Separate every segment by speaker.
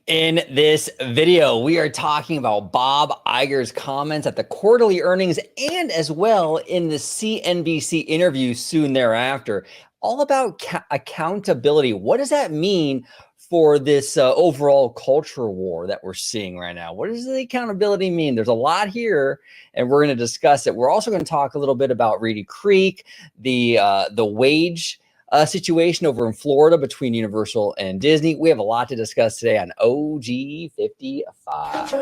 Speaker 1: In this video, we are talking about Bob Iger's comments at the quarterly earnings and as well in the CNBC interview soon thereafter, all about accountability. What does that mean for this overall culture war that we're seeing right now? What does the accountability mean? There's a lot here, and we're going to discuss it. We're also going to talk a little bit about Reedy Creek, the wage situation over in Florida between Universal and Disney. We have a lot to discuss today on OG 55.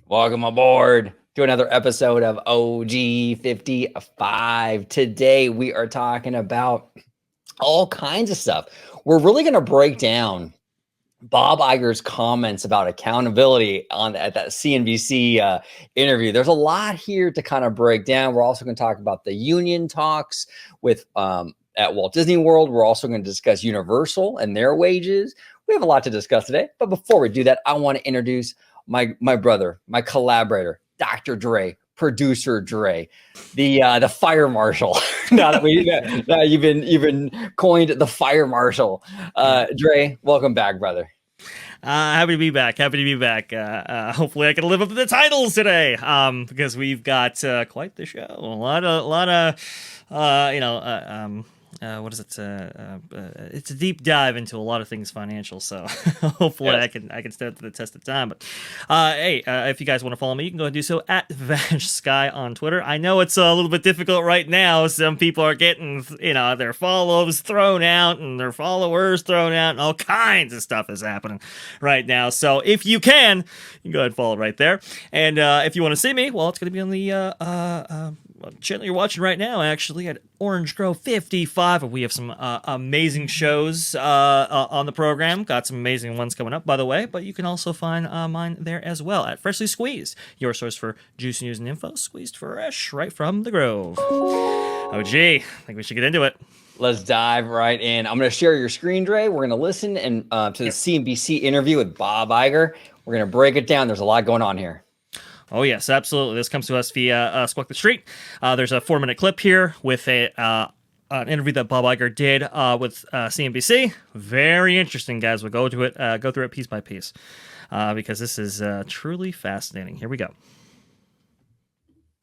Speaker 1: Welcome aboard to another episode of OG 55. Today, we are talking about all kinds of stuff. We're really going to break down Bob Iger's comments about accountability at that CNBC interview. There's a lot here to kind of break down. We're also going to talk about the union talks with at Walt Disney World. We're also going to discuss Universal and their wages. We have a lot to discuss today. But before we do that, I want to introduce my brother, my collaborator, Dr. Dre, producer Dre, the fire marshal. Now that you've been coined the fire marshal, Dre, welcome back, brother.
Speaker 2: Happy to be back. Hopefully I can live up to the titles today, because we've got quite the show. A lot of what is it? It's a deep dive into a lot of things financial. So hopefully I can stand up to the test of time. But hey, if you guys want to follow me, you can go and do so at VanishSky on Twitter. I know it's a little bit difficult right now. Some people are getting their follows thrown out and their followers thrown out, and all kinds of stuff is happening right now. So if you can go ahead and follow right there. And if you want to see me, well, it's going to be on the channel you're watching right now, actually, at Orange Grove 55. We have some amazing shows on the program. Got some amazing ones coming up, by the way, but you can also find mine there as well at Freshly Squeezed, your source for juice, news, and info, squeezed fresh right from the Grove. Oh, gee, I think we should get into it.
Speaker 1: Let's dive right in. I'm going to share your screen, Dre. We're going to listen to the CNBC interview with Bob Iger. We're going to break it down. There's a lot going on here.
Speaker 2: Oh, yes, absolutely. This comes to us via Squawk the Street. There's a 4-minute clip here with an interview that Bob Iger did with CNBC. Very interesting, guys. We'll go through it piece by piece, because this is truly fascinating. Here we go.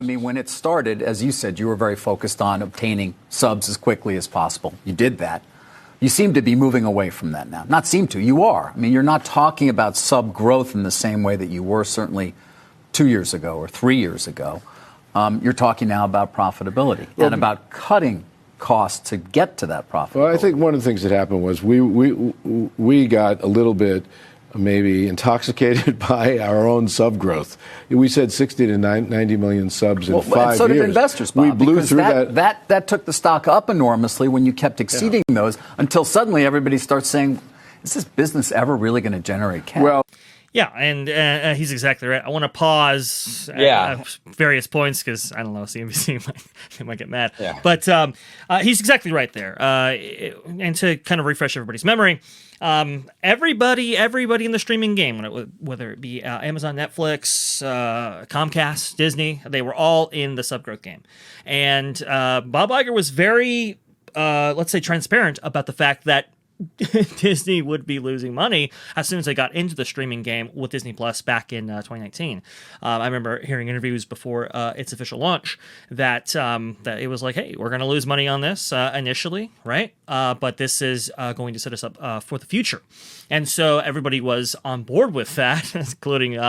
Speaker 3: I mean, when it started, as you said, you were very focused on obtaining subs as quickly as possible. You did that. You seem to be moving away from that now. Not seem to, you are. I mean, you're not talking about sub growth in the same way that you were certainly 2 years ago or 3 years ago. You're talking now about profitability and about cutting costs to get to that profitability.
Speaker 4: Well, I think one of the things that happened was we got a little bit maybe intoxicated by our own sub growth. We said 60 to 90 million subs in 5 years.
Speaker 3: And so did investors, Bob,
Speaker 4: we blew through
Speaker 3: that took the stock up enormously when you kept exceeding those, until suddenly everybody starts saying, is this business ever really going to generate cash?
Speaker 4: Well,
Speaker 2: yeah, and he's exactly right. I want to pause at various points because, I don't know, CNBC might get mad.
Speaker 1: Yeah.
Speaker 2: But he's exactly right there. And to kind of refresh everybody's memory, everybody in the streaming game, whether it be Amazon, Netflix, Comcast, Disney, they were all in the sub-growth game. And Bob Iger was very, let's say, transparent about the fact that Disney would be losing money as soon as they got into the streaming game with Disney Plus back in 2019. I remember hearing interviews before its official launch that it was like, hey, we're going to lose money on this initially, right? But this is going to set us up for the future. And so everybody was on board with that, including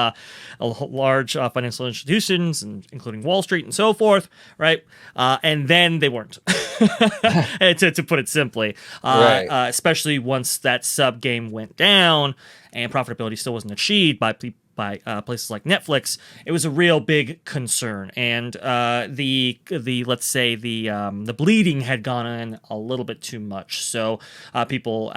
Speaker 2: large financial institutions, and including Wall Street and so forth, right? And then they weren't, to put it simply,
Speaker 1: Right.
Speaker 2: Especially once that sub game went down and profitability still wasn't achieved by places like Netflix. It was a real big concern, and the let's say the bleeding had gone in a little bit too much. So people,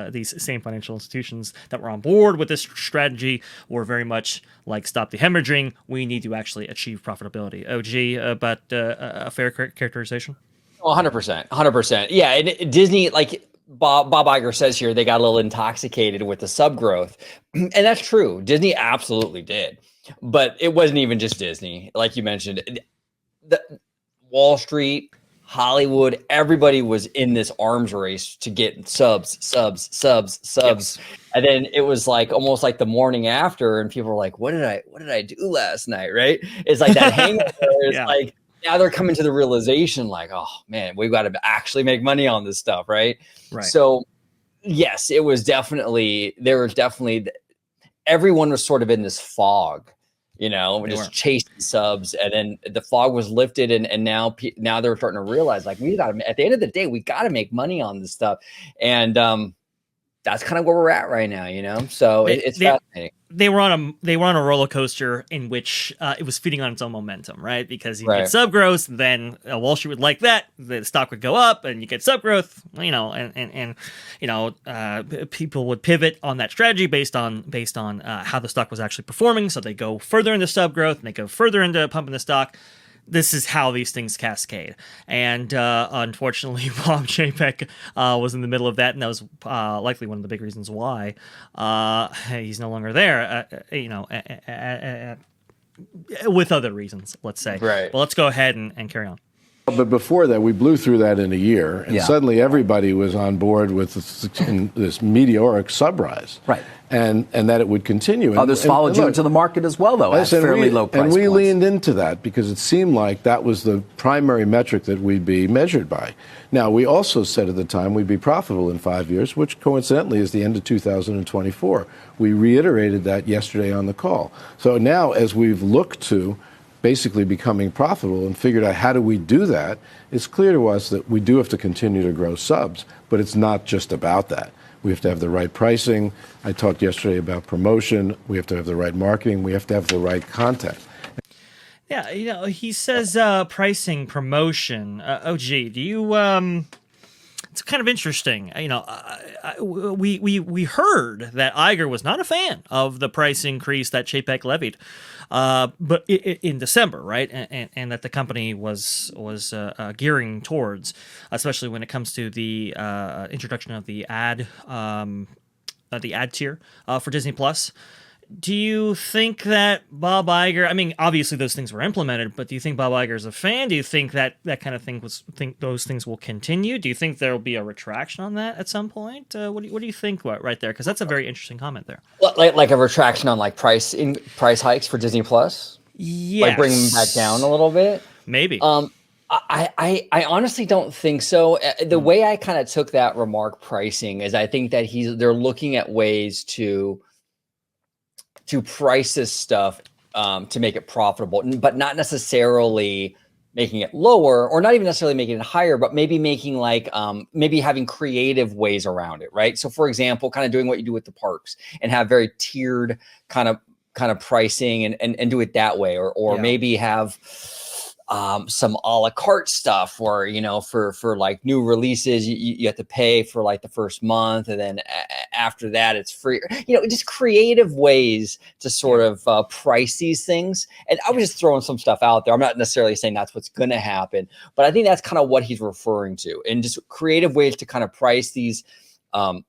Speaker 2: these same financial institutions that were on board with this strategy were very much like, stop the hemorrhaging. We need to actually achieve profitability. OG, but a fair characterization.
Speaker 1: 100%, 100%. Yeah, and Disney, like Bob Iger says here, they got a little intoxicated with the sub growth, and that's true. Disney absolutely did, but it wasn't even just Disney, like you mentioned. The Wall Street, Hollywood, everybody was in this arms race to get subs.
Speaker 2: Yes.
Speaker 1: And then it was like almost like the morning after, and people were like, what did I do last night? Right? It's like that hangover. It's
Speaker 2: Yeah.
Speaker 1: like now they're coming to the realization, like, oh man, we've got to actually make money on this stuff, right?
Speaker 2: Right.
Speaker 1: So yes, there was definitely everyone was sort of in this fog, just chasing subs, and then the fog was lifted, and now they're starting to realize, like, we got to, at the end of the day, we got to make money on this stuff, and that's kind of where we're at right now, so it's fascinating.
Speaker 2: They were on a roller coaster in which it was feeding on its own momentum, right? Because you get sub growth, then Wall Street would like that, the stock would go up, and you get sub growth, and people would pivot on that strategy based on how the stock was actually performing. So they go further into sub growth, and they go further into pumping the stock. This is how these things cascade. And unfortunately, Bob Chapek was in the middle of that, and that was likely one of the big reasons why he's no longer there, with other reasons, let's say.
Speaker 1: Right.
Speaker 2: But let's go ahead and carry on.
Speaker 4: But before that, we blew through that in a year, and suddenly everybody was on board with this meteoric subrise.
Speaker 3: Right.
Speaker 4: And that it would continue.
Speaker 3: Others followed you into the market as well, though, at fairly low price
Speaker 4: points. And we
Speaker 3: points.
Speaker 4: leaned into that because it seemed like that was the primary metric that we'd be measured by. Now, we also said at the time we'd be profitable in 5 years, which coincidentally is the end of 2024. We reiterated that yesterday on the call. So now, as we've looked to basically becoming profitable and figured out how do we do that, it's clear to us that we do have to continue to grow subs, but it's not just about that. We have to have the right pricing. I talked yesterday about promotion. We have to have the right marketing. We have to have the right content.
Speaker 2: Yeah, he says pricing, promotion. OG, do you? It's kind of interesting. We heard that Iger was not a fan of the price increase that Chapek levied, but in December, right? And that the company was gearing towards, especially when it comes to the introduction of the ad tier for Disney Plus. Do you think that Bob Iger? I mean, obviously those things were implemented, but do you think Bob Iger is a fan? Do you think that kind of thing those things will continue? Do you think there will be a retraction on that at some point? What do you think right there? Because that's a very interesting comment there.
Speaker 1: Like a retraction on like price hikes for Disney Plus.
Speaker 2: Yes.
Speaker 1: Like bringing them back down a little bit.
Speaker 2: Maybe.
Speaker 1: I honestly don't think so. The way I kind of took that remark, pricing, is I think that they're looking at ways to price this stuff to make it profitable, but not necessarily making it lower, or not even necessarily making it higher, but maybe making like maybe having creative ways around it, right? So for example, kind of doing what you do with the parks and have very tiered kind of pricing and do it that way, or maybe have some a la carte stuff where, for like new releases, you have to pay for like the first month, and then after that it's free, just creative ways to sort of price these things. And I was just throwing some stuff out there. I'm not necessarily saying that's what's going to happen, but I think that's kind of what he's referring to, and just creative ways to kind of price these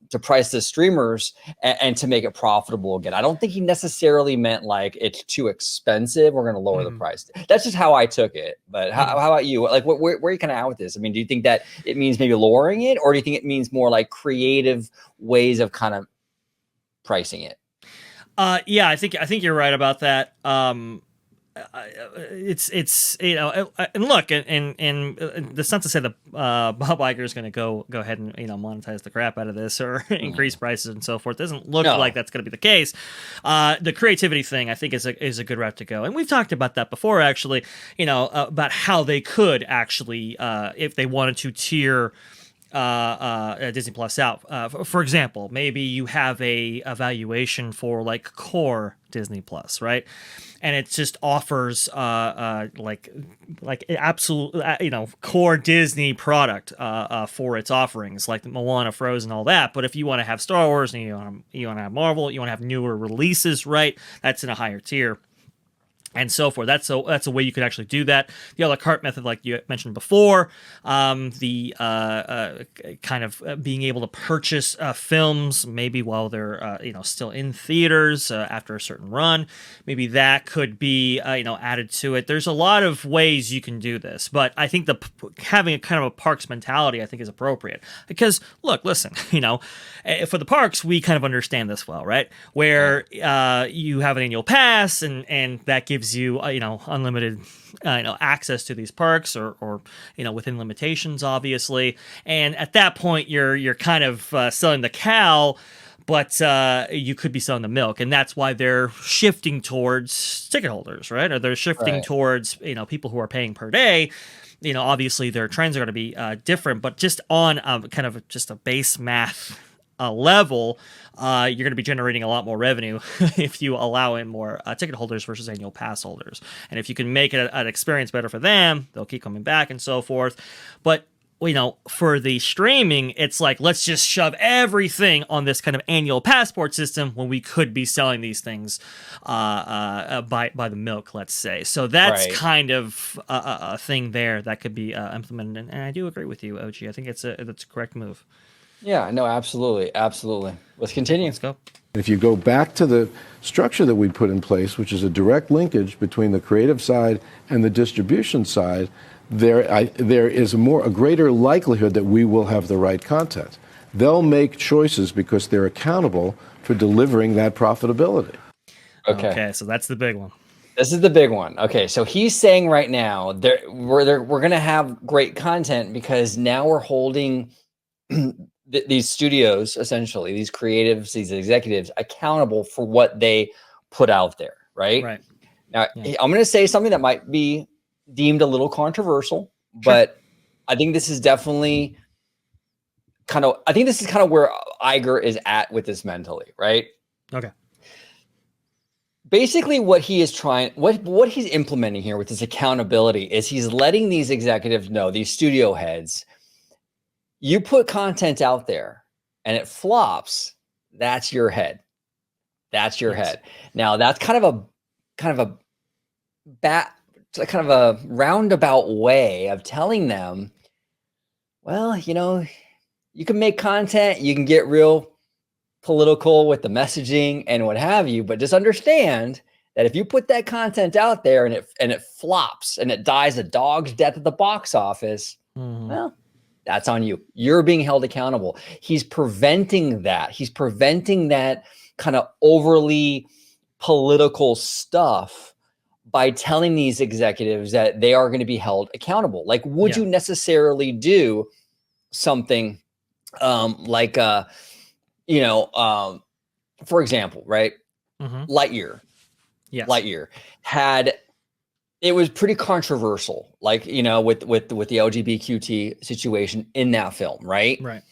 Speaker 1: to price the streamers and to make it profitable again. I don't think he necessarily meant like it's too expensive, we're going to lower the price. That's just how I took it. But how about you? Like, where are you kind of at with this? I mean, do you think that it means maybe lowering it, or do you think it means more like creative ways of kind of pricing it?
Speaker 2: Yeah, I think you're right about that. It's and look, and that's not to say that Bob Iger is going to go ahead and monetize the crap out of this or increase prices and so forth. It doesn't look like that's going to be the case. The creativity thing, I think, is a good route to go, and we've talked about that before, actually. About how they could actually, if they wanted to, tier Disney Plus out. For example, maybe you have a evaluation for like core Disney Plus, right? And it just offers like absolute core Disney product for its offerings, like Moana, Frozen, all that. But if you want to have Star Wars and you want to have Marvel, you want to have newer releases, right? That's in a higher tier. and so forth. That's a way you could actually do that. The a la carte method, like you mentioned before, the kind of being able to purchase films maybe while they're still in theaters after a certain run, maybe that could be added to it. There's a lot of ways you can do this, but I think having a kind of a parks mentality I think is appropriate, because look, listen, for the parks we kind of understand this well, right? Where you have an annual pass and that gives you unlimited access to these parks, or within limitations obviously, and at that point you're kind of selling the cow, but you could be selling the milk, and that's why they're shifting towards ticket holders, right? Or they're shifting towards people who are paying per day. Obviously their trends are going to be different, but just on kind of just a base math level, you're going to be generating a lot more revenue if you allow in more ticket holders versus annual pass holders. And if you can make it an experience better for them, they'll keep coming back and so forth. But for the streaming, it's like, let's just shove everything on this kind of annual passport system when we could be selling these things by the milk, let's say. So that's kind of a thing there that could be implemented. And I do agree with you, OG. I think that's a correct move.
Speaker 1: Yeah, no, absolutely. Absolutely. Let's continue.
Speaker 2: Let's go.
Speaker 4: If you go back to the structure that we put in place, which is a direct linkage between the creative side and the distribution side, there is a greater likelihood that we will have the right content. They'll make choices because they're accountable for delivering that profitability.
Speaker 1: Okay,
Speaker 2: so that's the big one.
Speaker 1: This is the big one. Okay, so he's saying right now we're going to have great content because now we're holding these studios, essentially, these creatives, these executives, accountable for what they put out there, right?
Speaker 2: Right.
Speaker 1: Now, I'm going to say something that might be deemed a little controversial, but I think this is definitely kind of where Iger is at with this mentally, right?
Speaker 2: Okay.
Speaker 1: Basically, what he is what he's implementing here with this accountability is he's letting these executives know, these studio heads, you put content out there and it flops, that's your head. That's your head. Now, that's kind of a roundabout way of telling them, well, you can make content, you can get real political with the messaging and what have you, but just understand that if you put that content out there and it flops and it dies a dog's death at the box office, well, that's on you. You're being held accountable. He's preventing that. He's preventing that kind of overly political stuff by telling these executives that they are going to be held accountable. Like, would you necessarily do something like, for example, right? Lightyear.
Speaker 2: Yes.
Speaker 1: Lightyear it was pretty controversial, like, with the LGBTQT situation in that film, right?
Speaker 2: Right.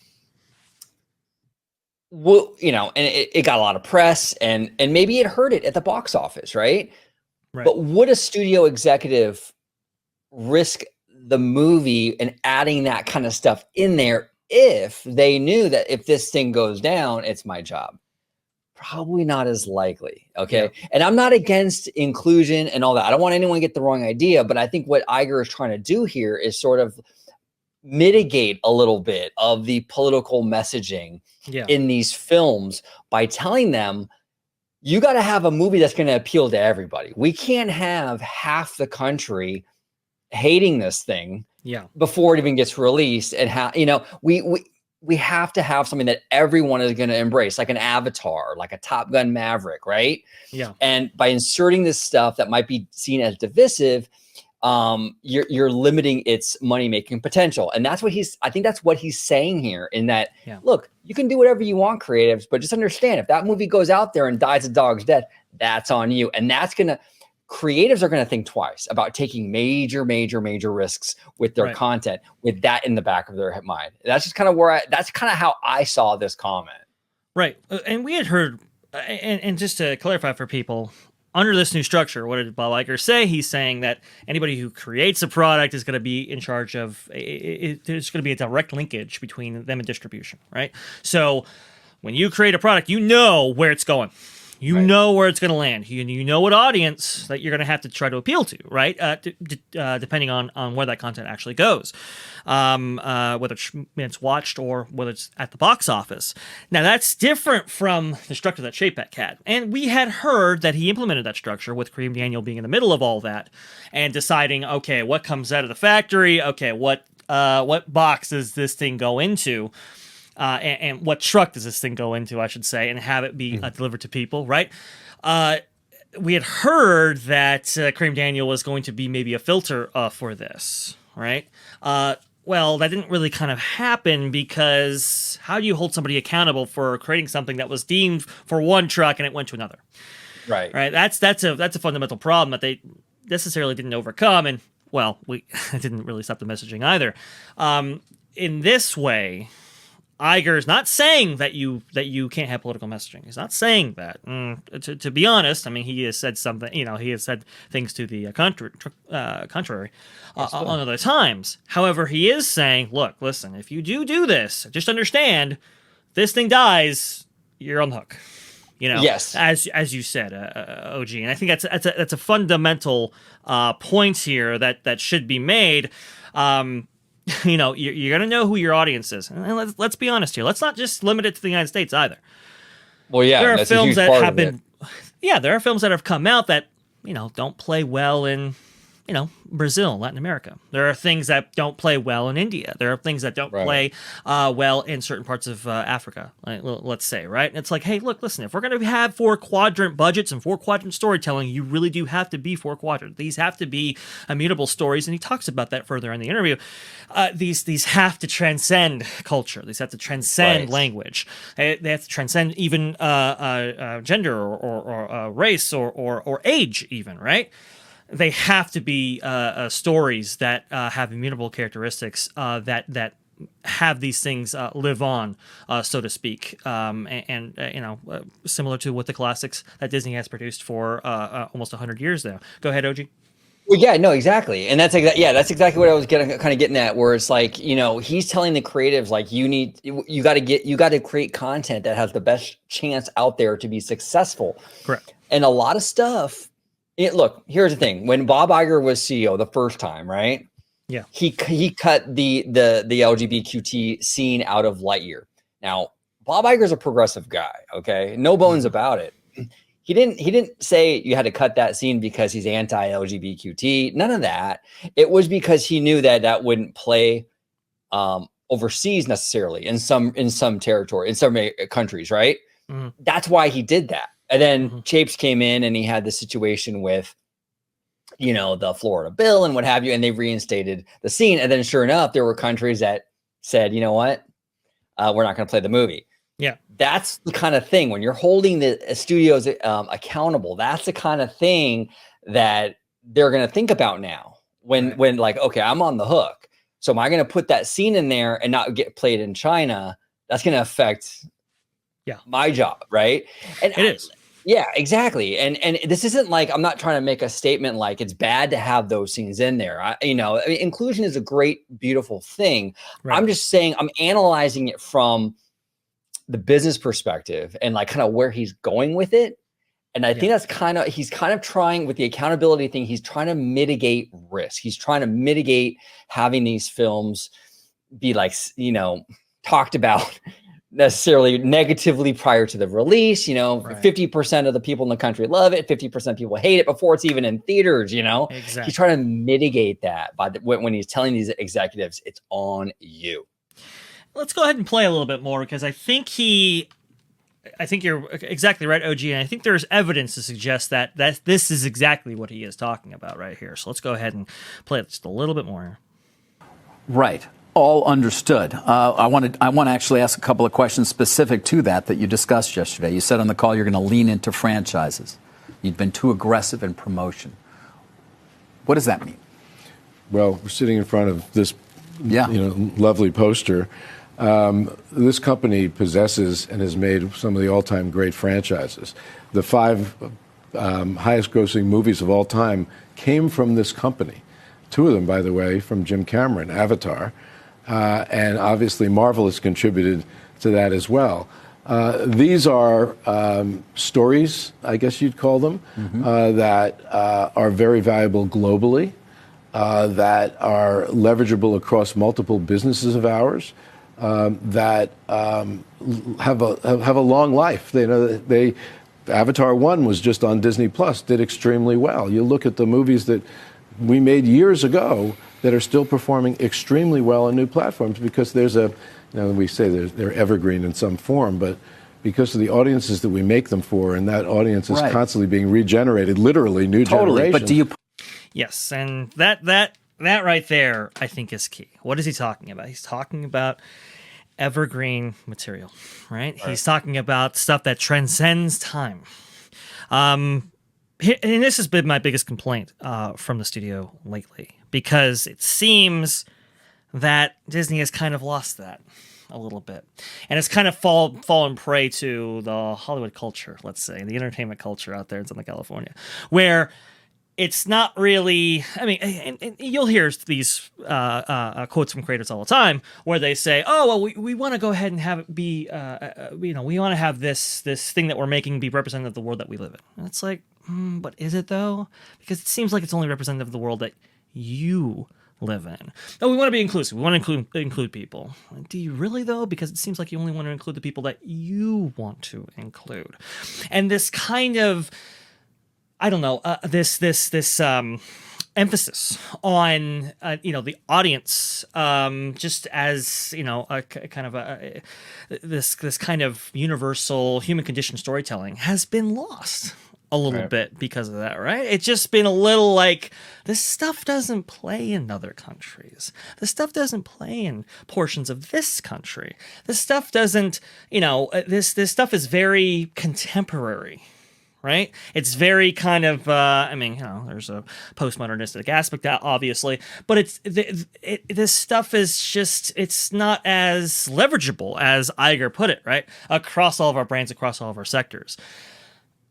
Speaker 1: Well, and it got a lot of press and maybe it hurt it at the box office, right? But would a studio executive risk the movie and adding that kind of stuff in there if they knew that if this thing goes down, it's my job? Probably not as likely. Okay. Yeah. And I'm not against inclusion and all that. I don't want anyone to get the wrong idea, but I think what Iger is trying to do here is sort of mitigate a little bit of the political messaging in these films by telling them, you got to have a movie that's going to appeal to everybody. We can't have half the country hating this thing before it even gets released. And we have to have something that everyone is going to embrace, like an Avatar, like a Top Gun Maverick, right?
Speaker 2: Yeah.
Speaker 1: And by inserting this stuff that might be seen as divisive, you're limiting its money-making potential. And that's what I think that's what he's saying here in that, look, you can do whatever you want, creatives, but just understand if that movie goes out there and dies a dog's death, that's on you. And creatives are going to think twice about taking major risks with their content with that in the back of their mind. That's just kind of that's kind of how I saw this comment.
Speaker 2: Right. And we had heard, and just to clarify for people, under this new structure, what did Bob Iger say? He's saying that anybody who creates a product is going to be in charge of, there's going to be a direct linkage between them and distribution, right? So when you create a product, you know where it's going. You know where it's going to land. You know what audience that you're going to have to try to appeal to, right? Depending on where that content actually goes, whether it's watched or whether it's at the box office. Now, that's different from the structure that Chapek had. And we had heard that he implemented that structure with Kareem Daniel being in the middle of all that and deciding, okay, what comes out of the factory? Okay, what box does this thing go into? And what truck does this thing go into, I should say, and have it be delivered to people, right? We had heard that Kareem Daniel was going to be maybe a filter for this, right? Well, that didn't really kind of happen because how do you hold somebody accountable for creating something that was deemed for one truck and it went to another?
Speaker 1: Right.
Speaker 2: Right. That's a fundamental problem that they necessarily didn't overcome, and well, it didn't really stop the messaging either. In this way, Iger's not saying that you can't have political messaging. He's not saying that. To be honest, I mean, he has said something. He has said things to the contrary on other times. However, he is saying, "Look, listen. If you do this, just understand, this thing dies. You're on the hook."
Speaker 1: Yes,
Speaker 2: as you said, OG, and I think that's a fundamental point here that should be made. You're going to know who your audience is. And let's be honest here. Let's not just limit it to the United States either.
Speaker 1: Well, yeah,
Speaker 2: there are
Speaker 1: that's
Speaker 2: films
Speaker 1: a huge
Speaker 2: that
Speaker 1: part
Speaker 2: have
Speaker 1: of
Speaker 2: been,
Speaker 1: it.
Speaker 2: there are films that have come out that, don't play well in, Brazil, Latin America. There are things that don't play well in India. There are things that don't play well in certain parts of Africa, let's say, right? And it's like, hey, look, listen, if we're going to have 4-quadrant budgets and 4-quadrant storytelling, you really do have to be 4-quadrant. These have to be immutable stories, and he talks about that further in the interview. These have to transcend culture. These have to transcend language. They have to transcend even gender or race or age even, right? They have to be stories that have immutable characteristics that have these things live on, so to speak, similar to what the classics that Disney has produced for almost 100 years now. Go ahead, OG.
Speaker 1: Well, yeah, no, exactly, and that's exactly what I was kind of getting at. Where it's like, he's telling the creatives like you got to create content that has the best chance out there to be successful. Correct. And a lot of stuff. Look, here's the thing. When Bob Iger was CEO the first time, right? Yeah. He cut the LGBTQ scene out of Lightyear. Now, Bob Iger's a progressive guy, okay? No bones about it. He didn't say you had to cut that scene because he's anti-LGBTQ. None of that. It was because he knew that wouldn't play overseas necessarily in some territory, in some countries, right? Mm-hmm. That's why he did that. And then Chapes came in and he had the situation with, the Florida bill and what have you, and they reinstated the scene. And then sure enough, there were countries that said, you know what, we're not going to play the movie. Yeah. That's the kind of thing when you're holding the studios accountable. That's the kind of thing that they're going to think about now when like, okay, I'm on the hook. So am I going to put that scene in there and not get played in China? That's going to affect my job, right? And it is. Yeah, exactly. And this isn't like, I'm not trying to make a statement like it's bad to have those scenes in there. Inclusion is a great, beautiful thing. Right. I'm just saying I'm analyzing it from the business perspective and like kind of where he's going with it. And I think that's he's kind of trying with the accountability thing. He's trying to mitigate risk. He's trying to mitigate having these films be like, talked about necessarily negatively prior to the release. 50% of the people in the country love it, 50% of people hate it before it's even in theaters. Exactly. He's trying to mitigate that by when he's telling these executives it's on you.
Speaker 2: Let's go ahead and play a little bit more because I think you're exactly right, OG, and I think there's evidence to suggest that this is exactly what he is talking about right here. So let's go ahead and play it just a little bit more.
Speaker 3: Right. All understood. I want to actually ask a couple of questions specific to that you discussed yesterday. You said on the call you're going to lean into franchises. You've been too aggressive in promotion. What does that mean?
Speaker 4: Well, we're sitting in front of this lovely poster. This company possesses and has made some of the all-time great franchises. The 5 highest-grossing movies of all time came from this company. 2 of them, by the way, from Jim Cameron, Avatar. And obviously Marvel has contributed to that as well. These are stories, I guess you'd call them, that are very valuable globally, that are leverageable across multiple businesses of ours, that have a long life. Avatar 1 was just on Disney Plus, did extremely well. You look at the movies that we made years ago that are still performing extremely well on new platforms because there's we say they're evergreen in some form, but because of the audiences that we make them for, and that audience is constantly being regenerated, literally new generations.
Speaker 3: But do you?
Speaker 2: Yes, and that right there, I think, is key. What is he talking about? He's talking about evergreen material, right? He's talking about stuff that transcends time. And this has been my biggest complaint from the studio lately, because it seems that Disney has kind of lost that a little bit, and it's kind of fallen prey to the Hollywood culture, let's say, the entertainment culture out there in Southern California, where it's not really, I mean, and you'll hear these quotes from creators all the time where they say, oh, well, we want to go ahead and have it be, we want to have this thing that we're making be representative of the world that we live in. And it's like, but is it though? Because it seems like it's only representative of the world that you live in. Oh, we want to be inclusive. We want to include people. Do you really though? Because it seems like you only want to include the people that you want to include. And this kind of, I don't know, this emphasis on the audience, just as a kind of this kind of universal human condition storytelling has been lost a little bit because of that, right? It's just been a little like, this stuff doesn't play in other countries. This stuff doesn't play in portions of this country. This stuff doesn't, this stuff is very contemporary. Right? It's very kind of, there's a postmodernistic aspect, obviously, but this stuff is just, it's not as leverageable as Iger put it, right? Across all of our brands, across all of our sectors.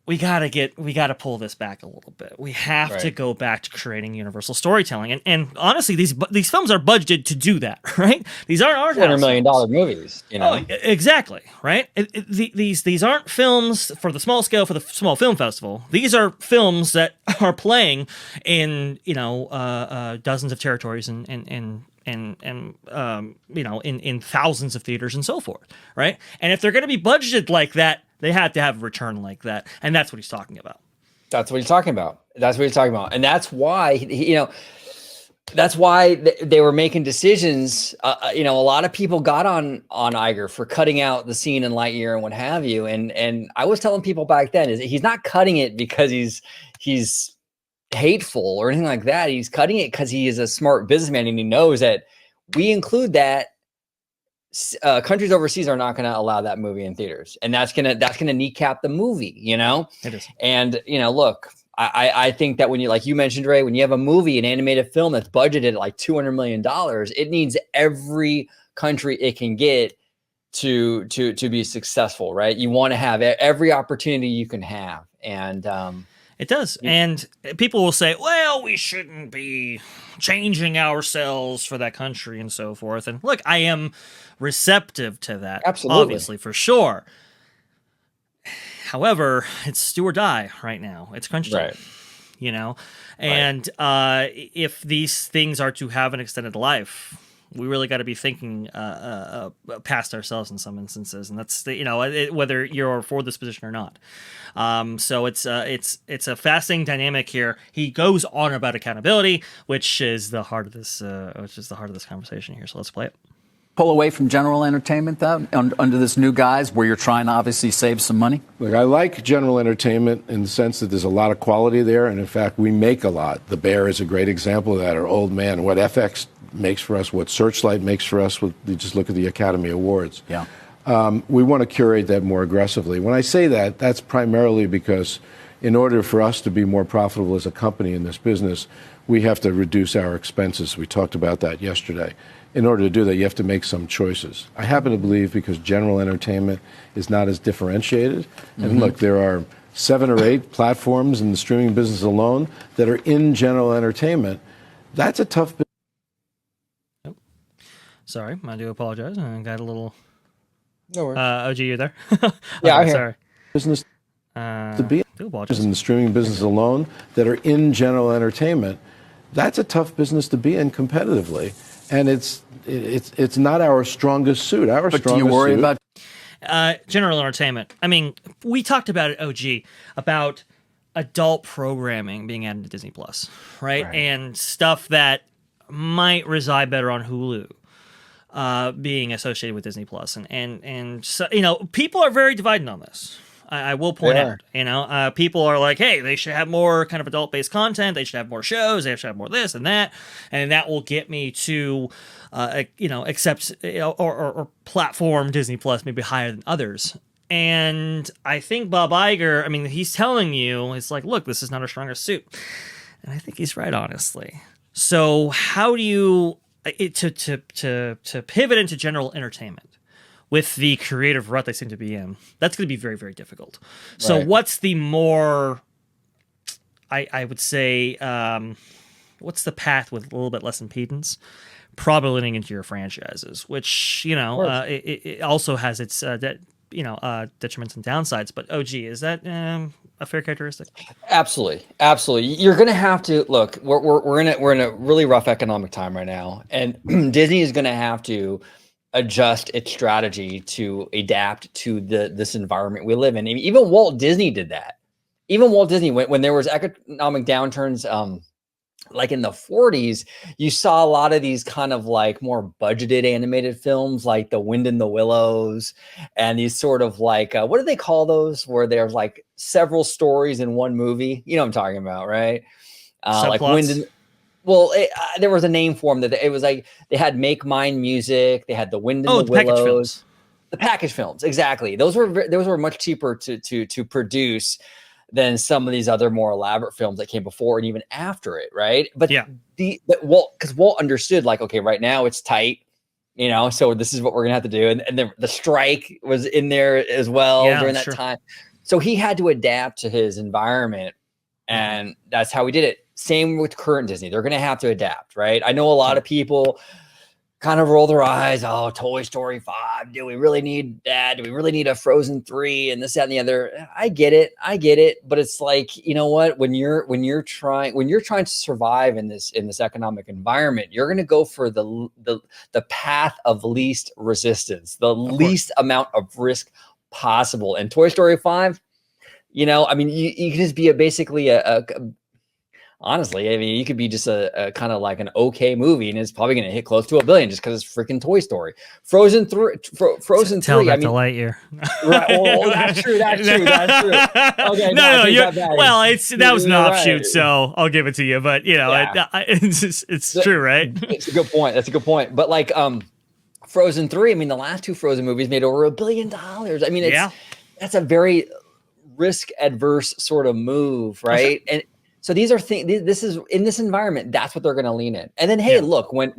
Speaker 2: We gotta pull this back a little bit. We have to go back to creating universal storytelling, and honestly, these films are budgeted to do that, right? These aren't art house
Speaker 1: $200 million movies,
Speaker 2: Oh, exactly, right? These aren't films for the small scale for the small film festival. These are films that are playing in dozens of territories and in thousands of theaters and so forth, right? And if they're going to be budgeted like that, they have to have a return like that, and that's what he's talking about.
Speaker 1: That's what he's talking about. And that's why that's why they were making decisions. A lot of people got on Iger for cutting out the scene in Lightyear and what have you. And I was telling people back then is he's not cutting it because he's hateful or anything like that. He's cutting it because he is a smart businessman and he knows that we include that. Countries overseas are not going to allow that movie in theaters, and that's gonna kneecap the movie. It is. And look, I think that when you, like you mentioned, Ray, when you have a movie, an animated film that's budgeted at like $200 million, it needs every country it can get to be successful, right? You want to have every opportunity you can have, and
Speaker 2: it does. And people will say, well, we shouldn't be changing ourselves for that country and so forth. And look, I am receptive to that.
Speaker 1: Absolutely.
Speaker 2: Obviously, for sure. However, it's do or die right now. It's crunch time.
Speaker 1: Right.
Speaker 2: And if these things are to have an extended life, we really got to be thinking past ourselves in some instances, and that's whether you're for this position or not. So it's a fascinating dynamic here. He goes on about accountability, which is the heart of this conversation here. So let's play it.
Speaker 3: Pull away from general entertainment, though, under this new guise where you're trying to obviously save some money?
Speaker 4: Look, I like general entertainment in the sense that there's a lot of quality there, and in fact, we make a lot. The Bear is a great example of that, or Old Man, what FX makes for us, what Searchlight makes for us. You just look at the Academy Awards.
Speaker 3: Yeah.
Speaker 4: We want to curate that more aggressively. When I say that, that's primarily because in order for us to be more profitable as a company in this business, we have to reduce our expenses. We talked about that yesterday. In order to do that, you have to make some choices. I happen to believe because general entertainment is not as differentiated. And look, there are 7 or 8 platforms in the streaming business alone that are in general entertainment. That's a tough business.
Speaker 2: Sorry, I do apologize. I got a little
Speaker 1: No worries.
Speaker 2: OG, you there?
Speaker 1: Yeah, I'm here.
Speaker 2: Sorry.
Speaker 4: business to be
Speaker 2: do apologize.
Speaker 4: in the streaming business alone that are in general entertainment. That's a tough business to be in competitively, and it's not our strongest suit. Our
Speaker 3: But do
Speaker 4: strongest
Speaker 3: you worry
Speaker 4: suit,
Speaker 3: about
Speaker 2: General entertainment. I mean, we talked about it, OG, about adult programming being added to Disney Plus, right? And stuff that might reside better on Hulu, being associated with Disney Plus, and so, you know, people are very divided on this. I will point out, you know, people are like, hey, they should have more kind of adult-based content. They should have more shows. They should have more this and that will get me to, you know, accept or platform Disney Plus maybe higher than others. And I think Bob Iger, I mean, he's telling you, it's like, look, this is not our strongest suit, and I think he's right, honestly. So how do you to pivot into general entertainment with the creative rut they seem to be in? That's going to be very, very difficult. So what's the more, I would say, what's the path with a little bit less impedance? Probably leaning into your franchises, which, you know, it also has its detriments and downsides. But OG, is that a fair characteristic?
Speaker 1: Absolutely, absolutely. You're going to have to look. We're in a really rough economic time right now, and Disney is going to have to adjust its strategy to adapt to this environment we live in. Even Walt Disney did that. Even Walt Disney, when there was economic downturns, like in the 40s, you saw a lot of these kind of like more budgeted animated films, like The Wind in the Willows, and these sort of like, what do they call those? Where there's like several stories in one movie. You know what I'm talking about, right? Like Wind in, well, there was a name for them that it was like they had Make Mine Music, they had The Wind in the Willows, the package films. Exactly. Those were much cheaper to produce than some of these other more elaborate films that came before and even after it, right? But Walt understood, like, okay, right now it's tight, you know, so this is what we're gonna have to do, and the strike was in there as well during that time, so he had to adapt to his environment, and that's how he did it. Same with current Disney; they're gonna have to adapt, right? I know a lot of people kind of roll their eyes. Oh, Toy Story 5. Do we really need that? Do we really need a Frozen 3 and this, that, and the other? I get it. But it's like, you know what? When you're trying to survive in this economic environment, you're going to go for the path of least resistance, the least amount of risk possible. And Toy Story 5, you know, I mean, you can just be basically honestly, I mean, you could be just a kind of like an okay movie, and it's probably going to hit close to $1 billion just because it's freaking Toy Story. Frozen 3.
Speaker 2: Tell that to Lightyear.
Speaker 1: Right. Well, that's true. Okay.
Speaker 2: No. Well, that was an offshoot, so I'll give it to you. But you know, it's true, right?
Speaker 1: It's a good point. That's a good point. But like, Frozen 3. I mean, the last two Frozen movies made over $1 billion. I mean, that's a very risk adverse sort of move, right? And so these are things. This is in this environment. That's what they're going to lean in. And then, hey, look, when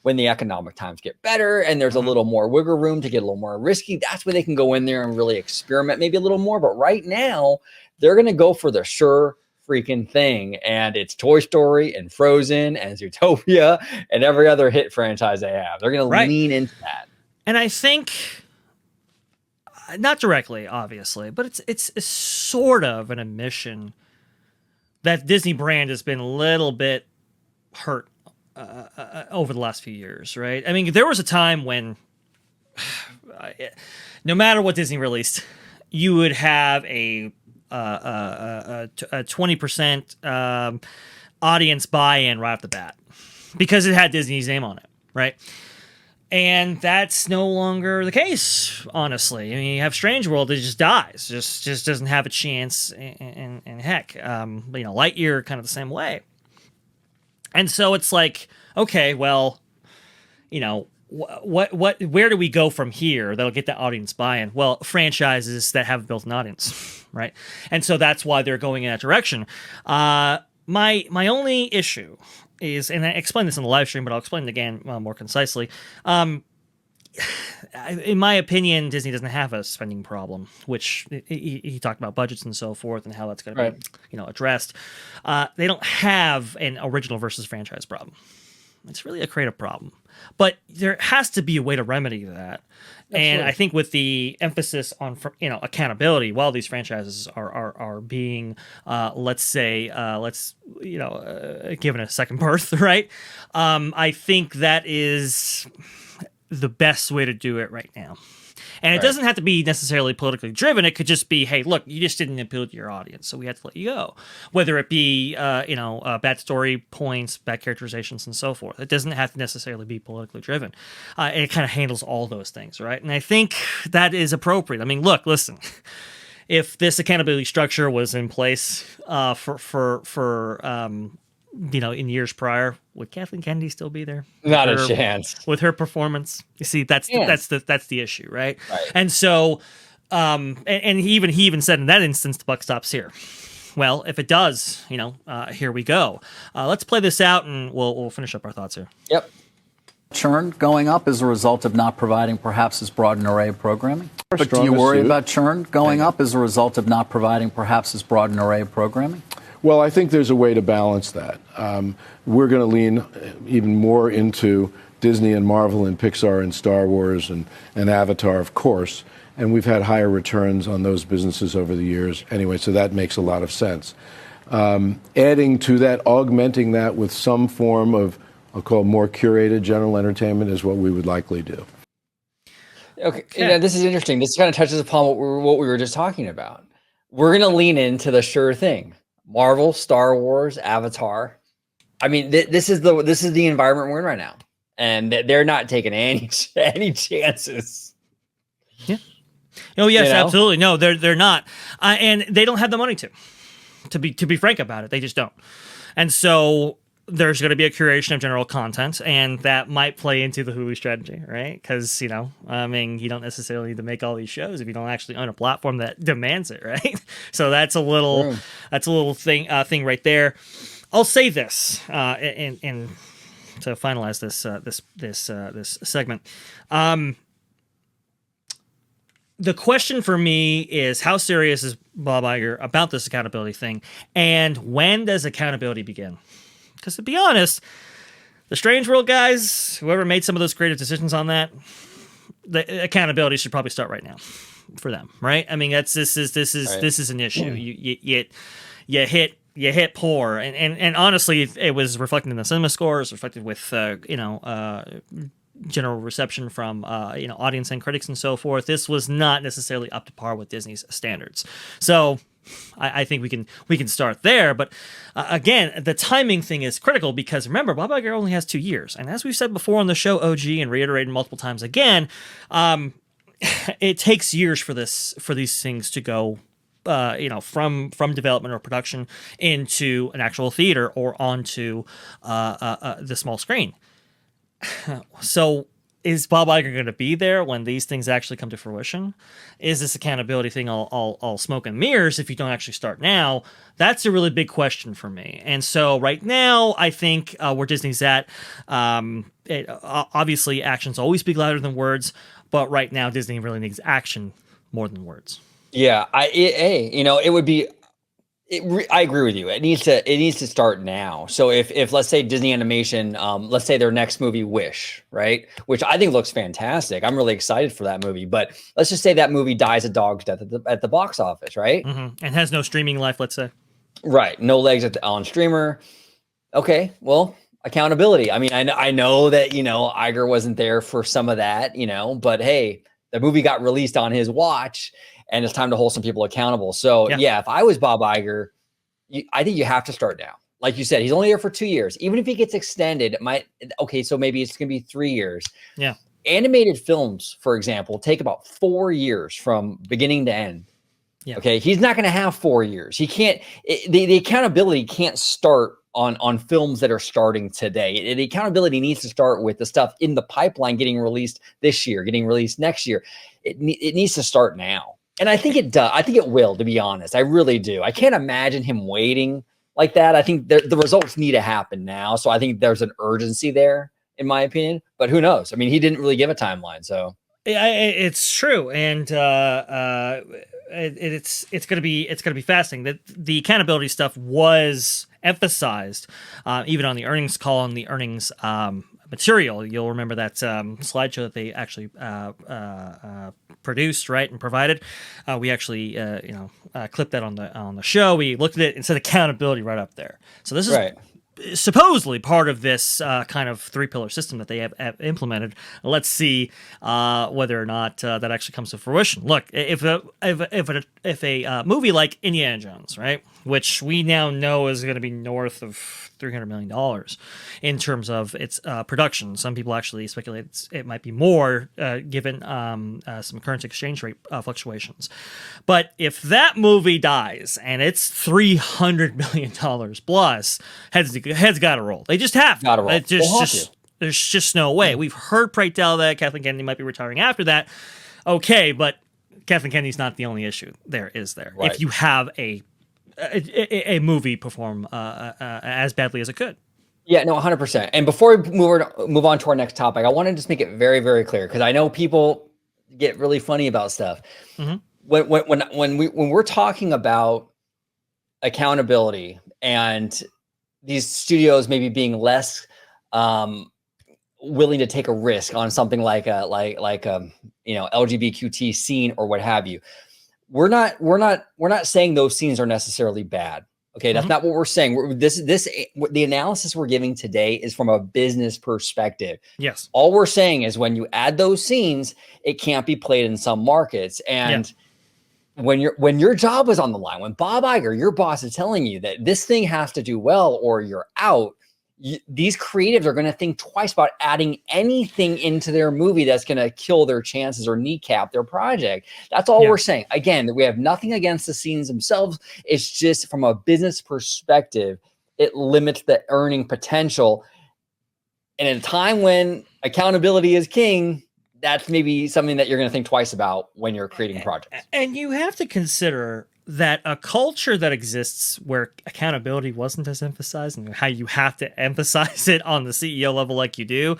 Speaker 1: the economic times get better and there's a little more wiggle room to get a little more risky, that's where they can go in there and really experiment maybe a little more. But right now, they're going to go for the sure freaking thing, and it's Toy Story and Frozen and Zootopia and every other hit franchise they have. They're going to lean into that.
Speaker 2: And I think, not directly, obviously, but it's sort of an admission that Disney brand has been a little bit hurt over the last few years, right? I mean, there was a time when no matter what Disney released, you would have a 20% audience buy-in right off the bat because it had Disney's name on it, right? And that's no longer the case, honestly. I mean, you have Strange World, it just dies, just doesn't have a chance. And heck, you know, Lightyear kind of the same way. And so it's like, okay, well, you know, where do we go from here that'll get that audience buy-in? Well, franchises that have built an audience, right? And so that's why they're going in that direction. My only issue is, and I explained this in the live stream, but I'll explain it again more concisely. In my opinion, Disney doesn't have a spending problem, which he talked about budgets and so forth and how that's going to be, you know, addressed. They don't have an original versus franchise problem, It's really a creative problem. But there has to be a way to remedy that. And I think with the emphasis on accountability, while these franchises are being given a second birth, right? I think that is the best way to do it right now. And it doesn't have to be necessarily politically driven. It could just be, hey, look, you just didn't appeal to your audience, so we had to let you go. Whether it be, bad story points, bad characterizations, and so forth. It doesn't have to necessarily be politically driven. And it kind of handles all those things, right? And I think that is appropriate. I mean, look, listen. If this accountability structure was in place in years prior, would Kathleen Kennedy still be there?
Speaker 1: Not a chance.
Speaker 2: With her performance, you see, that's the issue, right?
Speaker 1: Right.
Speaker 2: And so, and he even said in that instance, the buck stops here. Well, if it does, here we go. Let's play this out, and we'll finish up our thoughts here.
Speaker 1: Yep.
Speaker 3: Churn going up as a result of not providing perhaps as broad an array of programming? But do you worry about churn going up as a result of not providing perhaps as broad an array of programming?
Speaker 4: Well, I think there's a way to balance that. We're going to lean even more into Disney and Marvel and Pixar and Star Wars and Avatar, of course. And we've had higher returns on those businesses over the years anyway, so that makes a lot of sense. Adding to that, augmenting that with some form of, I'll call more curated general entertainment is what we would likely do.
Speaker 1: Okay, this is interesting. This kind of touches upon what we were just talking about. We're going to lean into the sure thing. Marvel, Star Wars, Avatar. I mean, this is the environment we're in right now, and they're not taking any chances.
Speaker 2: Yeah. Oh yes, absolutely. No, they're not, and they don't have the money to be frank about it. They just don't, and so there's going to be a curation of general content, and that might play into the Hulu strategy, right? Because you don't necessarily need to make all these shows if you don't actually own a platform that demands it, right? So that's a little thing right there. I'll say this, and to finalize this segment, the question for me is how serious is Bob Iger about this accountability thing, and when does accountability begin? Because to be honest, the Strange World guys, whoever made some of those creative decisions on that, the accountability should probably start right now for them, right? I mean, this is an issue. You hit poor, and honestly, it was reflected in the cinema scores, reflected with general reception from audience and critics and so forth. This was not necessarily up to par with Disney's standards. So I think we can start there, but again, the timing thing is critical because remember, Bob Iger only has 2 years, and as we've said before on the show, OG, and reiterated multiple times again, it takes years for these things to go, from development or production into an actual theater or onto the small screen. So is Bob Iger going to be there when these things actually come to fruition? Is this accountability thing all smoke and mirrors if you don't actually start now? That's a really big question for me. And so right now, I think where Disney's at, obviously actions always speak louder than words, but right now Disney really needs action more than words.
Speaker 1: Yeah, it would be. I agree with you. It needs to start now. So if let's say Disney Animation, let's say their next movie, Wish, right, which I think looks fantastic. I'm really excited for that movie. But let's just say that movie dies a dog's death at the box office, right?
Speaker 2: Mm-hmm. And has no streaming life, let's say.
Speaker 1: Right, no legs on streamer. Okay, well, accountability. I mean, I know that Iger wasn't there for some of that, but hey, the movie got released on his watch. And it's time to hold some people accountable. So, yeah if I was Bob Iger, I think you have to start now. Like you said, he's only there for 2 years. Even if he gets extended, so maybe it's going to be 3 years.
Speaker 2: Yeah.
Speaker 1: Animated films, for example, take about 4 years from beginning to end. Yeah. Okay. He's not going to have 4 years. He can't, the accountability can't start on films that are starting today. The accountability needs to start with the stuff in the pipeline getting released this year, getting released next year. It needs to start now. And I think it does. I think it will, to be honest. I really do. I can't imagine him waiting like that. I think the results need to happen now. So I think there's an urgency there, in my opinion. But who knows? I mean, he didn't really give a timeline. So
Speaker 2: it's true, and it's gonna be fascinating. That the accountability stuff was emphasized, even on the earnings call and the earnings material. You'll remember that slideshow that they actually produced, right, and provided. We actually, clipped that on the show. We looked at it and said accountability right up there. So this is
Speaker 1: Right.
Speaker 2: supposedly part of this kind of 3-pillar system that they have implemented. Let's see whether or not that actually comes to fruition. Look, if a movie like Indiana Jones, right, which we now know is going to be north of $300 million in terms of its production. Some people actually speculate it might be more given some currency exchange rate fluctuations. But if that movie dies and it's $300 million plus, heads got to roll. They just have to.
Speaker 1: Gotta roll.
Speaker 2: It there's just no way. We've heard pray tell that Kathleen Kennedy might be retiring after that. Okay, but Kathleen Kennedy's not the only issue there, is there?
Speaker 1: Right.
Speaker 2: If you have a movie perform as badly as it could.
Speaker 1: Yeah, no, 100%. And before we move on to our next topic, I want to just make it very, very clear, because I know people get really funny about stuff.
Speaker 2: Mm-hmm.
Speaker 1: When we're talking about accountability and these studios maybe being less willing to take a risk on something like a LGBTQ scene or what have you, we're not saying those scenes are necessarily bad. Okay, that's not what we're saying. The analysis we're giving today is from a business perspective.
Speaker 2: Yes.
Speaker 1: All we're saying is when you add those scenes, it can't be played in some markets. And when your job is on the line, when Bob Iger, your boss, is telling you that this thing has to do well or you're out, these creatives are going to think twice about adding anything into their movie that's going to kill their chances or kneecap their project. That's all we're saying. Again, we have nothing against the scenes themselves. It's just from a business perspective, it limits the earning potential. And at a time when accountability is king, that's maybe something that you're going to think twice about when you're creating projects.
Speaker 2: And you have to consider that a culture that exists where accountability wasn't as emphasized and how you have to emphasize it on the CEO level like you do,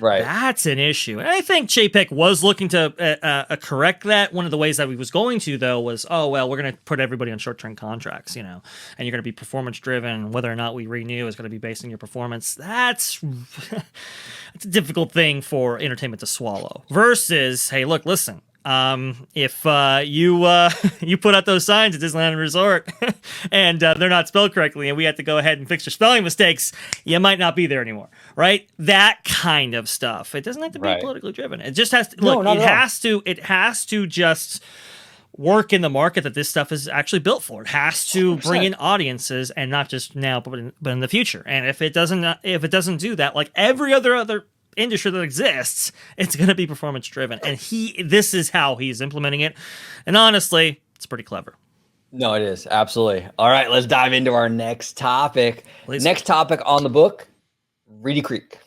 Speaker 1: right?
Speaker 2: That's an issue. And I think JPEG was looking to correct that. One of the ways that we was going to, though, was, we're going to put everybody on short-term contracts, and you're going to be performance-driven. Whether or not we renew is going to be based on your performance. That's a difficult thing for entertainment to swallow. Versus, hey, look, listen. If you put out those signs at Disneyland Resort and they're not spelled correctly and we have to go ahead and fix your spelling mistakes, you might not be there anymore, right? That kind of stuff. It doesn't have to be politically driven. It just has to it has to just work in the market that this stuff is actually built for. It has to 100%. Bring in audiences, and not just now but in the future. And if it doesn't do that, like every other industry that exists, it's going to be performance driven, and this is how he's implementing it, and honestly, it's pretty clever.
Speaker 1: No, it is, absolutely. All right, let's dive into our next topic.
Speaker 2: Please.
Speaker 1: Next topic on the book, Reedy Creek.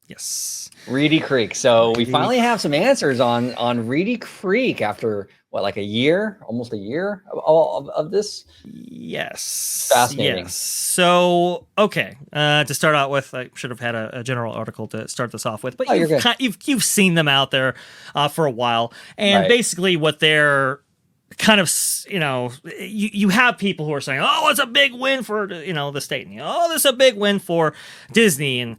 Speaker 2: Yes,
Speaker 1: Reedy Creek. So we finally have some answers on Reedy Creek after like almost a year of this?
Speaker 2: Yes.
Speaker 1: Fascinating.
Speaker 2: Yes. So, okay. To start out with, I should have had a general article to start this off with, but you've seen them out there for a while. And basically what they're kind of, you have people who are saying, oh, it's a big win for, the state. And, this is a big win for Disney and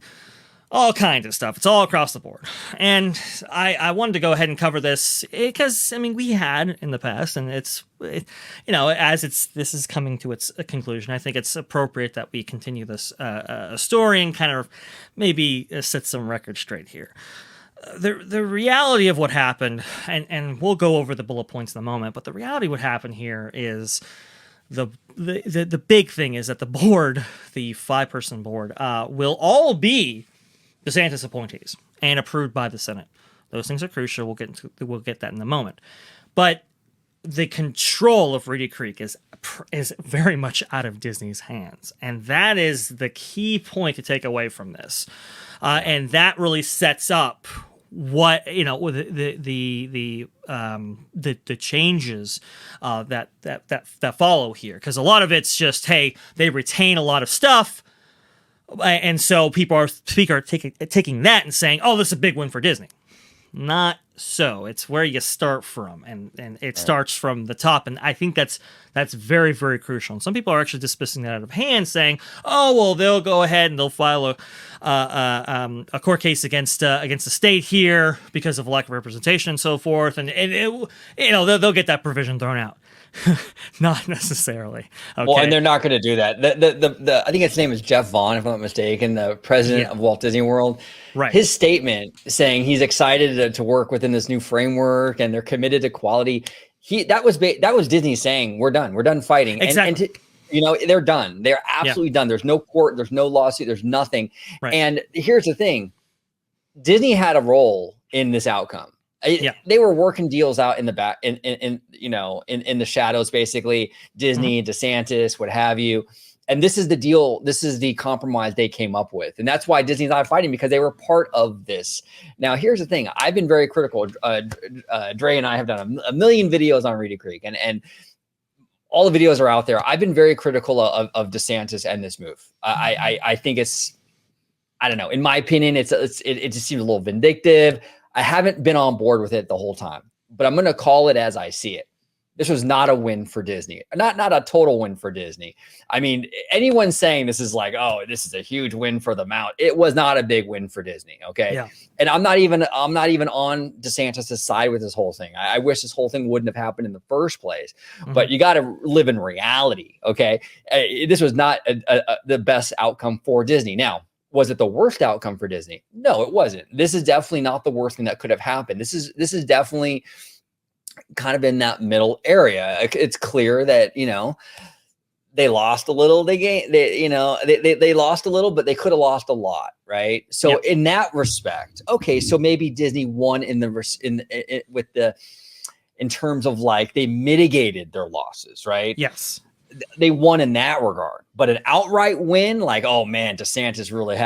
Speaker 2: all kinds of stuff. It's all across the board. And I wanted to go ahead and cover this because, we had in the past, and this is coming to its conclusion, I think it's appropriate that we continue this story and kind of maybe set some records straight here. The reality of what happened, and we'll go over the bullet points in a moment, but the reality of what happened here is the big thing is that the board, the 5-person board, will all be DeSantis appointees and approved by the Senate. Those things are crucial. We'll get that in a moment. But the control of Reedy Creek is very much out of Disney's hands, and that is the key point to take away from this. And that really sets up what the changes that follow here, because a lot of it's just, hey, they retain a lot of stuff. And so people are taking that and saying, oh, this is a big win for Disney. Not so. It's where you start from, and it starts from the top. And I think that's very, very crucial. And some people are actually dismissing that out of hand, saying, "Oh, well, they'll go ahead and they'll file a court case against the state here because of lack of representation and so forth, and they'll get that provision thrown out." Not necessarily. Okay.
Speaker 1: Well, and they're not going to do that. The I think his name is Jeff Vaughn, if I'm not mistaken, the president of Walt Disney World.
Speaker 2: Right.
Speaker 1: His statement saying he's excited to work within this new framework and they're committed to quality. That was Disney saying we're done fighting.
Speaker 2: Exactly.
Speaker 1: And they're done. They're absolutely done. There's no court. There's no lawsuit. There's nothing.
Speaker 2: Right.
Speaker 1: And here's the thing: Disney had a role in this outcome. They were working deals out in the back, in the shadows, basically. Disney, DeSantis, what have you. And this is the deal. This is the compromise they came up with. And that's why Disney's not fighting, because they were part of this. Now, here's the thing. I've been very critical. Dre and I have done a million videos on Reedy Creek, and all the videos are out there. I've been very critical of DeSantis and this move. I think it's, I don't know. In my opinion, it just seems a little vindictive. I haven't been on board with it the whole time, but I'm going to call it as I see it. This was not a win for Disney, not a total win for Disney. I mean, anyone saying this is like, oh, this is a huge win for the Mount. It was not a big win for Disney. Okay. Yeah. And I'm not even on DeSantis' side with this whole thing. I wish this whole thing wouldn't have happened in the first place, but you got to live in reality. Okay. This was not the best outcome for Disney. Now, was it the worst outcome for Disney? No, it wasn't. This is definitely not the worst thing that could have happened. This is definitely kind of in that middle area. It's clear that, they lost a little, they lost a little, but they could have lost a lot. Right. So in that respect, okay. So maybe Disney won in terms of like, they mitigated their losses. Right.
Speaker 2: Yes.
Speaker 1: They won in that regard, but an outright win, like, oh man, DeSantis really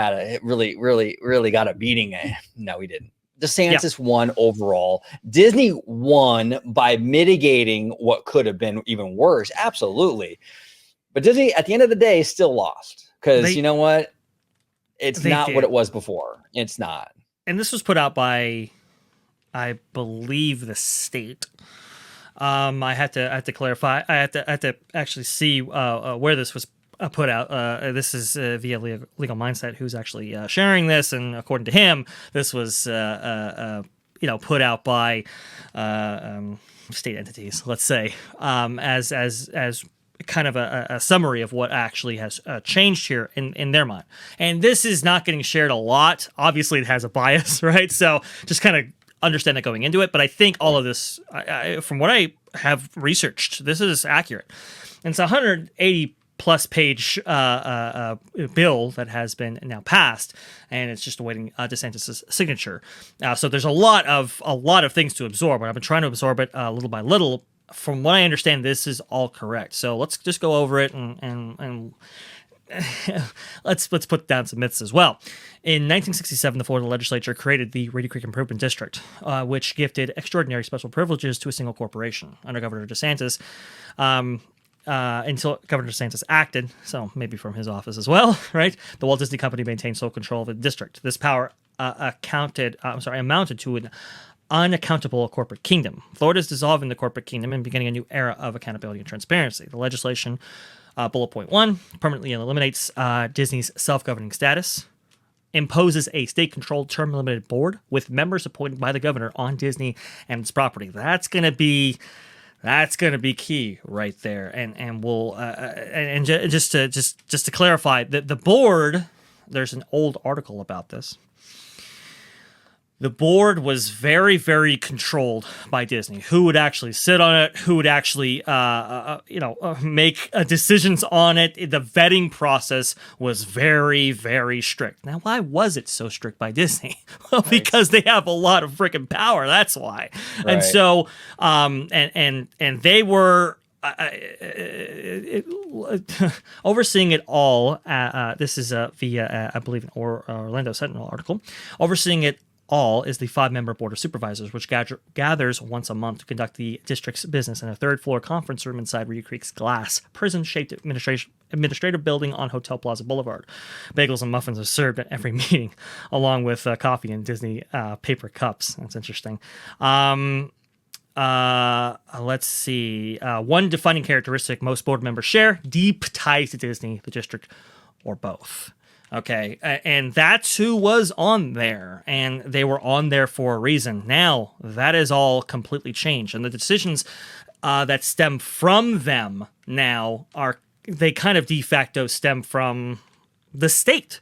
Speaker 1: got a beating. No, he didn't. DeSantis won overall. Disney won by mitigating what could have been even worse. Absolutely. But Disney, at the end of the day, still lost, because you know what? It's not what it was before. It's not.
Speaker 2: And this was put out by, I believe, the state. I had to clarify. I had to actually see where this was put out. This is via Legal Mindset, who's actually sharing this, and according to him, this was put out by state entities, let's say, as kind of a summary of what actually has changed here in their mind. And this is not getting shared a lot. Obviously, it has a bias, right? So just kind of understand that going into it. But I think all of this, from what I have researched, this is accurate. And it's a 180 plus page bill that has been now passed, and it's just awaiting DeSantis' signature. So there's a lot of things to absorb, and I've been trying to absorb it little by little. From what I understand, this is all correct. So let's just go over it and let's put down some myths as well. In 1967, the Florida legislature created the Reedy Creek Improvement District, which gifted extraordinary special privileges to a single corporation under Governor DeSantis. Until Governor DeSantis acted, so maybe from his office as well, right? The Walt Disney Company maintained sole control of the district. This power amounted to an unaccountable corporate kingdom. Florida is dissolving the corporate kingdom and beginning a new era of accountability and transparency. The legislation, bullet point 1, permanently eliminates Disney's self-governing status, imposes a state-controlled term-limited board with members appointed by the governor on Disney and its property. That's going to be key right there. And we'll just to clarify that the board, there's an old article about this. The board was very, very controlled by Disney. Who would actually sit on it? Who would actually, make decisions on it? The vetting process was very, very strict. Now, why was it so strict by Disney? Well, right. Because they have a lot of freaking power. That's why. Right. And so, and they were overseeing it all. This is via, I believe, an Orlando Sentinel article. Overseeing it all is the 5-member board of supervisors, which gathers once a month to conduct the district's business in a third-floor conference room inside Reed Creek's glass prison-shaped administrative building on Hotel Plaza Boulevard. Bagels and muffins are served at every meeting, along with coffee in Disney paper cups. That's interesting. Let's see. One defining characteristic most board members share: deep ties to Disney, the district, or both. Okay, and that's who was on there, and they were on there for a reason. Now, that is all completely changed, and the decisions that stem from them now they kind of de facto stem from the state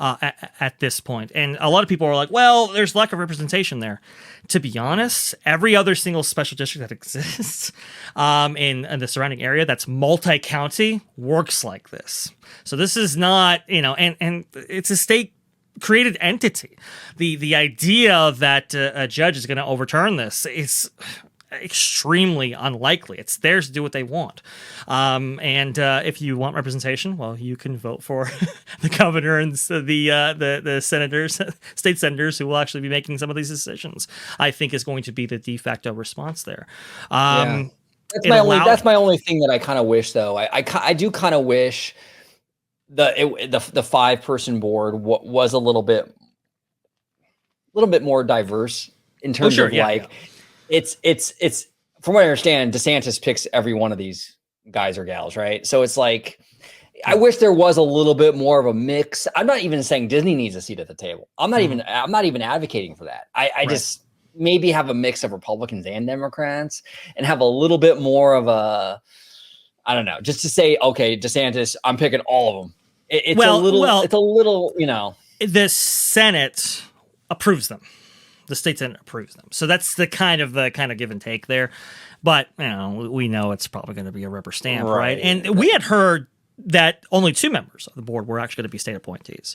Speaker 2: at this point. And a lot of people are like, well, there's lack of representation there. To be honest, every other single special district that exists in the surrounding area that's multi-county works like this. So this is not, and it's a state created entity. The idea that a judge is going to overturn this is extremely unlikely. It's theirs to do what they want. And if you want representation, well, you can vote for the governor and the senators, state senators who will actually be making some of these decisions. I think is going to be the de facto response there.
Speaker 1: That's my only thing that I kind of wish, though. I do kind of wish the 5-person board was a little bit more diverse in terms of it's from what I understand, DeSantis picks every one of these guys or gals, right? So it's like, I wish there was a little bit more of a mix. I'm not even saying Disney needs a seat at the table. I'm not even advocating for that. I just maybe have a mix of Republicans and Democrats and have a little bit more of a, I don't know, just to say, okay, DeSantis, I'm picking all of them. It's a little,
Speaker 2: the Senate approves them. The state Senate approves them. So that's the kind of give and take there. But, we know it's probably going to be a rubber stamp, right? And we had heard that only 2 members of the board were actually going to be state appointees,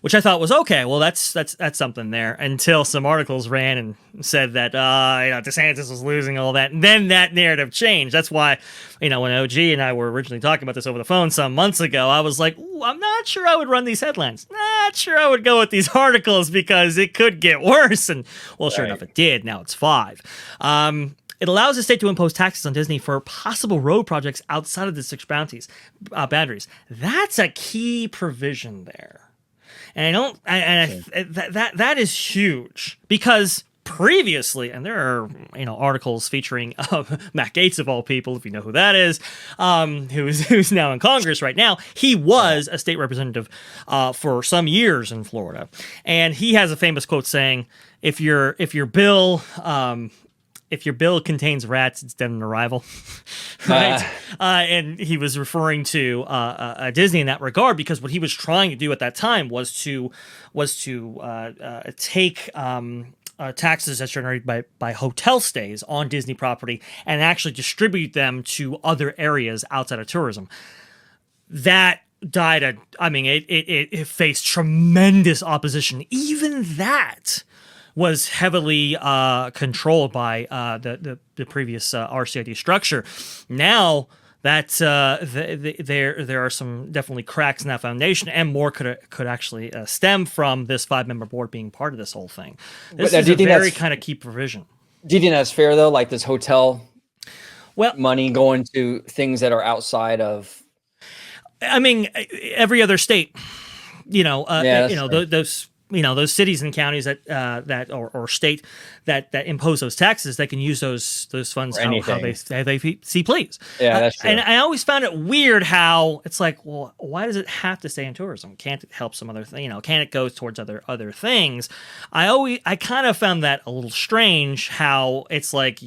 Speaker 2: which I thought was okay. Well, that's something there, until some articles ran and said that DeSantis was losing all that, and then that narrative changed. That's why, when OG and I were originally talking about this over the phone some months ago, I was like, I'm not sure I would run these headlines. Not sure I would go with these articles because it could get worse. And well, sure enough, it did. Now it's 5. It allows the state to impose taxes on Disney for possible road projects outside of the district's boundaries. That's a key provision there, and that is huge because previously, and there are articles featuring Matt Gaetz of all people, if you know who that is, who's now in Congress right now. He was a state representative for some years in Florida, and he has a famous quote saying, "If your bill contains rats, it's dead on arrival," right? And he was referring to Disney in that regard because what he was trying to do at that time was to take taxes that's generated by hotel stays on Disney property and actually distribute them to other areas outside of tourism. That died. It faced tremendous opposition. Even that was heavily controlled by the previous RCID structure. Now that there are some definitely cracks in that foundation, and more could actually stem from this 5-member board being part of this whole thing. This is a very kind of key provision.
Speaker 1: Do you think that's fair though? Like this hotel money going to things that are outside of.
Speaker 2: Every other state, those cities and counties that or state that impose those taxes, they can use those funds how they see please.
Speaker 1: Yeah, that's true.
Speaker 2: And I always found it weird how it's like, well, why does it have to stay in tourism? Can't it help some other thing? Can it go towards other things? I kind of found that a little strange. How it's like,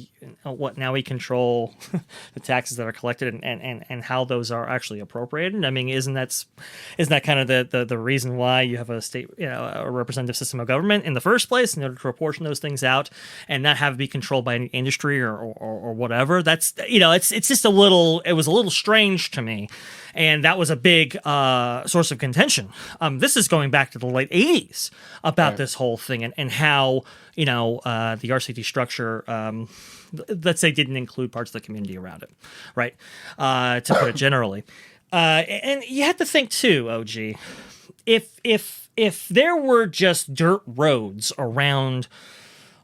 Speaker 2: what now we control the taxes that are collected and how those are actually appropriated. Isn't that kind of the reason why you have a state, a representative system of government in the first place, in order to apportion those things out and not have it be controlled by any industry or whatever? That's it's just it was a little strange to me, and that was a big source of contention. This is going back to the late 80s about this whole thing and how the RCT structure, let's say, didn't include parts of the community around it, right? To put it generally. And you have to think too, OG, if there were just dirt roads around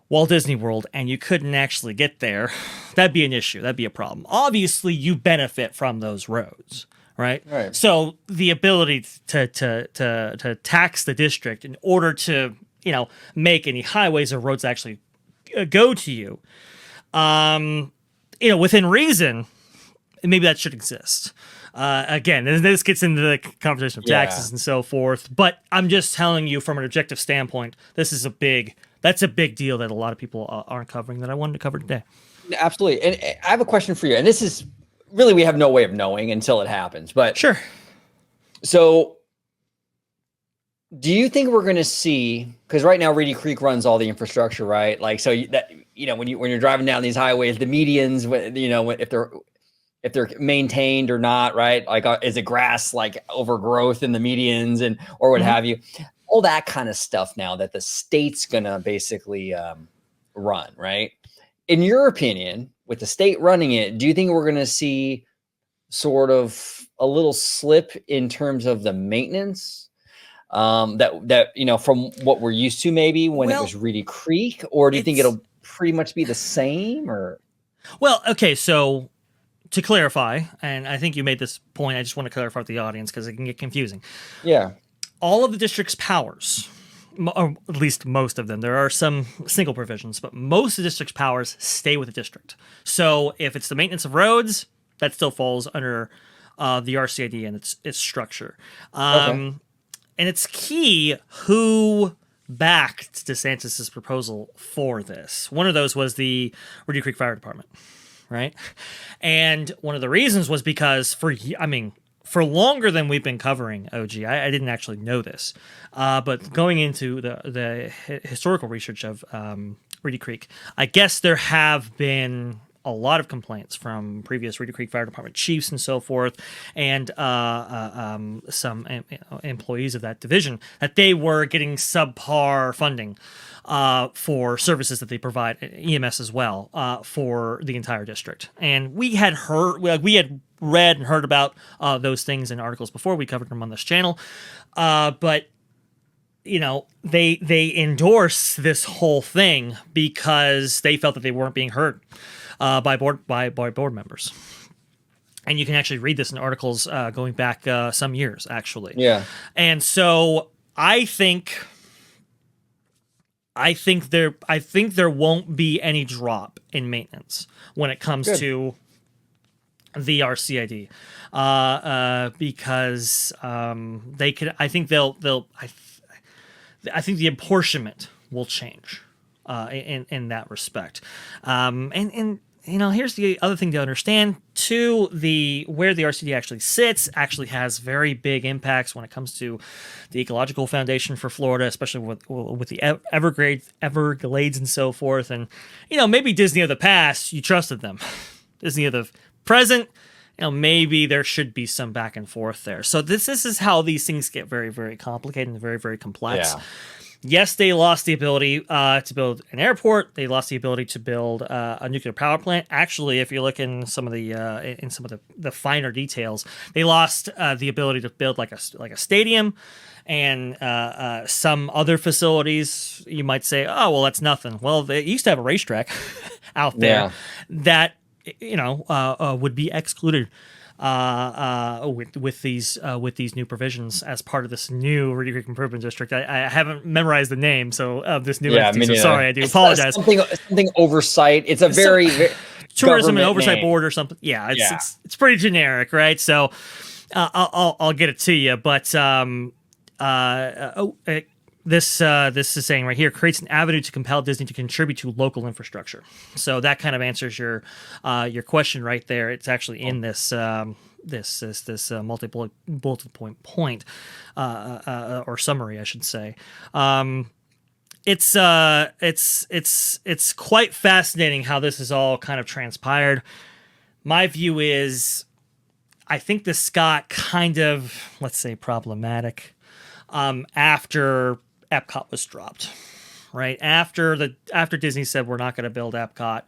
Speaker 2: Walt Disney World and you couldn't actually get there, that'd be an issue. That'd be a problem. Obviously, you benefit from those roads, right?
Speaker 1: Right.
Speaker 2: So the ability to tax the district in order to, make any highways or roads actually go to you, within reason, maybe that should exist. Again, this gets into the conversation of taxes and so forth, but I'm just telling you from an objective standpoint, that's a big deal that a lot of people aren't covering that I wanted to cover today.
Speaker 1: Absolutely. And I have a question for you. And this is really, we have no way of knowing until it happens, but
Speaker 2: sure.
Speaker 1: So do you think we're going to see, because right now Reedy Creek runs all the infrastructure, right? Like, so that, when you're driving down these highways, the medians, if they're maintained or not, right? Like, is it grass, like overgrowth in the medians or what have you? All that kind of stuff now that the state's going to basically run, right? In your opinion, with the state running it, do you think we're going to see sort of a little slip in terms of the maintenance that from what we're used to maybe when it was Reedy Creek? Or do you think it'll pretty much be the same? Or
Speaker 2: okay, so to clarify, and I think you made this point, I just want to clarify with the audience because it can get confusing.
Speaker 1: Yeah.
Speaker 2: All of the district's powers, or at least most of them, there are some single provisions, but most of the district's powers stay with the district. So if it's the maintenance of roads, that still falls under the RCID and its structure. And it's key who backed DeSantis' proposal for this. One of those was the Reedy Creek Fire Department, right? And one of the reasons was because for longer than we've been covering OG, I didn't actually know this, but going into the historical research of Reedy Creek, I guess there have been a lot of complaints from previous Reedy Creek Fire Department chiefs and so forth, and some employees of that division, that they were getting subpar funding for services that they provide, EMS as well, for the entire district. And we had read and heard about those things in articles before. We covered them on this channel, but they endorse this whole thing because they felt that they weren't being heard by board members. And you can actually read this in articles going back some years, actually.
Speaker 1: Yeah.
Speaker 2: And so I think there won't be any drop in maintenance when it comes to the RCID, because they could. I think I think the apportionment will change in that respect. And here's the other thing to understand too: where the RCD actually sits actually has very big impacts when it comes to the ecological foundation for Florida, especially with the Everglades and so forth. And maybe Disney of the past, you trusted them. Disney of the present, maybe there should be some back and forth there. So this is how these things get very, very complicated and very, very complex. Yeah. Yes, they lost the ability to build an airport. They lost the ability to build a nuclear power plant. Actually, if you look in some of the finer details, they lost the ability to build like a stadium and some other facilities. You might say, oh, well, that's nothing. Well, they used to have a racetrack out there that would be excluded with these new provisions as part of this new Reedy Creek Improvement District. I haven't memorized the name of this new entity. So sorry, I do apologize.
Speaker 1: Something oversight. It's a very
Speaker 2: tourism and oversight board or something. Yeah, it's pretty generic, right? So I'll get it to you, but this is saying right here, creates an avenue to compel Disney to contribute to local infrastructure. So that kind of answers your question right there. It's actually in this multi-bullet point or summary, I should say. It's quite fascinating how this is all kind of transpired. My view is, I think this got kind of, let's say, problematic after Epcot was dropped, right? After Disney said we're not going to build Epcot,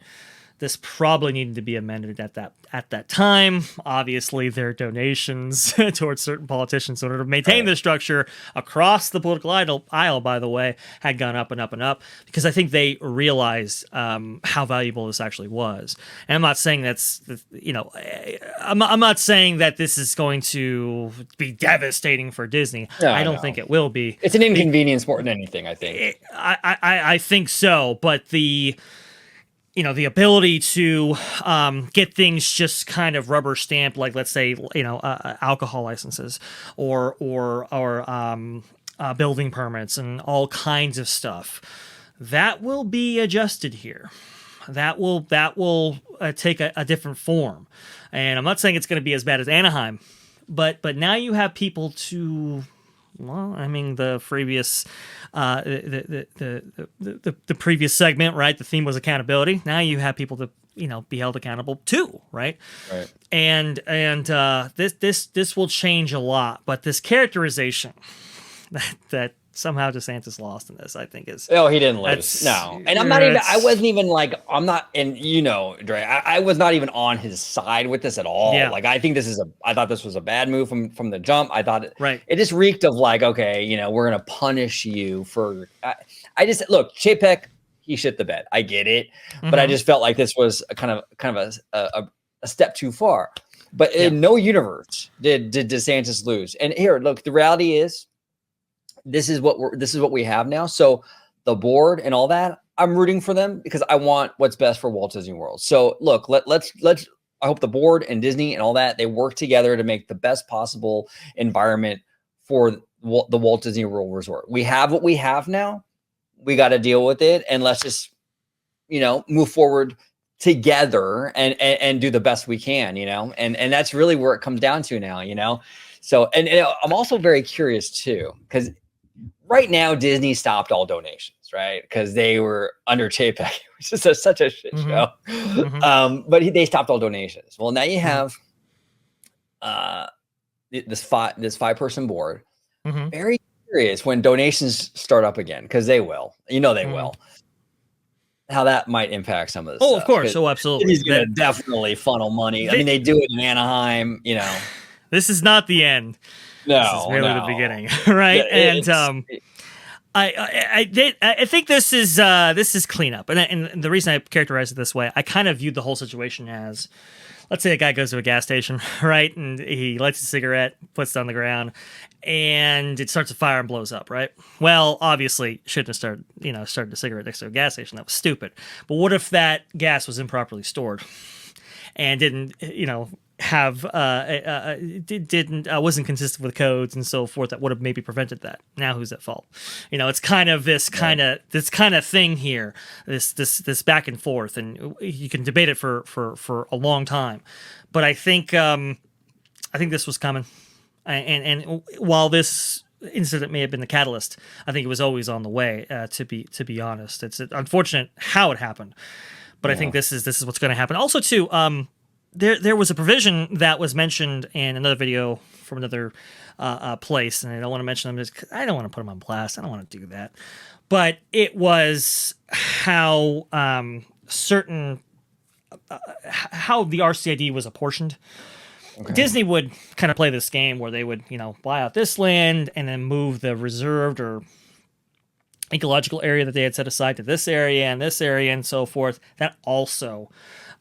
Speaker 2: this probably needed to be amended at that time. Obviously, their donations towards certain politicians in order to maintain the structure across the political aisle, by the way, had gone up and up and up, because I think they realized how valuable this actually was. And I'm not saying I'm not saying that this is going to be devastating for Disney.
Speaker 1: No,
Speaker 2: I don't think it will be.
Speaker 1: It's an inconvenience more than anything, I think.
Speaker 2: I think so, but the ability to get things just kind of rubber stamped, like let's say alcohol licenses or building permits and all kinds of stuff, that will be adjusted here. That will take a different form, and I'm not saying it's going to be as bad as Anaheim, but now you have people to. Well, I mean, the previous, the previous segment, right? The theme was accountability. Now you have people to, be held accountable too, right?
Speaker 1: Right.
Speaker 2: And this will change a lot. But this characterization that somehow DeSantis lost in this, I think is.
Speaker 1: Oh, he didn't lose. No, and I wasn't even like, I'm not, and Dre, I was not even on his side with this at all.
Speaker 2: Yeah.
Speaker 1: Like, I thought this was a bad move from the jump. I thought it just reeked of like, okay, we're going to punish you for, look, Chapek, he shit the bed. I get it. But I just felt like this was a kind of a step too far. But in no universe did DeSantis lose. And here, look, the reality is, this is what we have now. So the board and all that, I'm rooting for them because I want what's best for Walt Disney World. So look, let's I hope the board and Disney and all that, they work together to make the best possible environment for the Walt Disney World Resort. We have what we have now. We got to deal with it, and let's just move forward together and do the best we can, and that's really where it comes down to now, So and I'm also very curious too, because right now Disney stopped all donations, right? Because they were under Chapek, which is such a shit show. But they stopped all donations. Well, now you have this 5-person board. Very curious when donations start up again, because they will. They will. How that might impact some of this.
Speaker 2: Oh, of course. Oh, absolutely.
Speaker 1: He's going to definitely funnel money. I mean, they do it in Anaheim.
Speaker 2: This is not the end.
Speaker 1: No,
Speaker 2: this is merely the beginning, right? I think this is cleanup, and the reason I characterize it this way, I kind of viewed the whole situation as, let's say a guy goes to a gas station, right, and he lights a cigarette, puts it on the ground, and it starts a fire and blows up, right? Well, obviously, shouldn't have started a cigarette next to a gas station. That was stupid. But what if that gas was improperly stored and didn't, wasn't consistent with codes and so forth that would have maybe prevented that? Now who's at fault? It's kind of this kind of thing here, this back and forth, and you can debate it for a long time. But I think this was coming, and while this incident may have been the catalyst, I think it was always on the way. To be honest, it's unfortunate how it happened, but I think this is what's going to happen. Also, too. There was a provision that was mentioned in another video from another place, and I don't want to mention them because I don't want to put them on blast. I don't want to do that. But it was how how the RCID was apportioned. Okay. Disney would kind of play this game where they would, buy out this land and then move the reserved or ecological area that they had set aside to this area and so forth. That also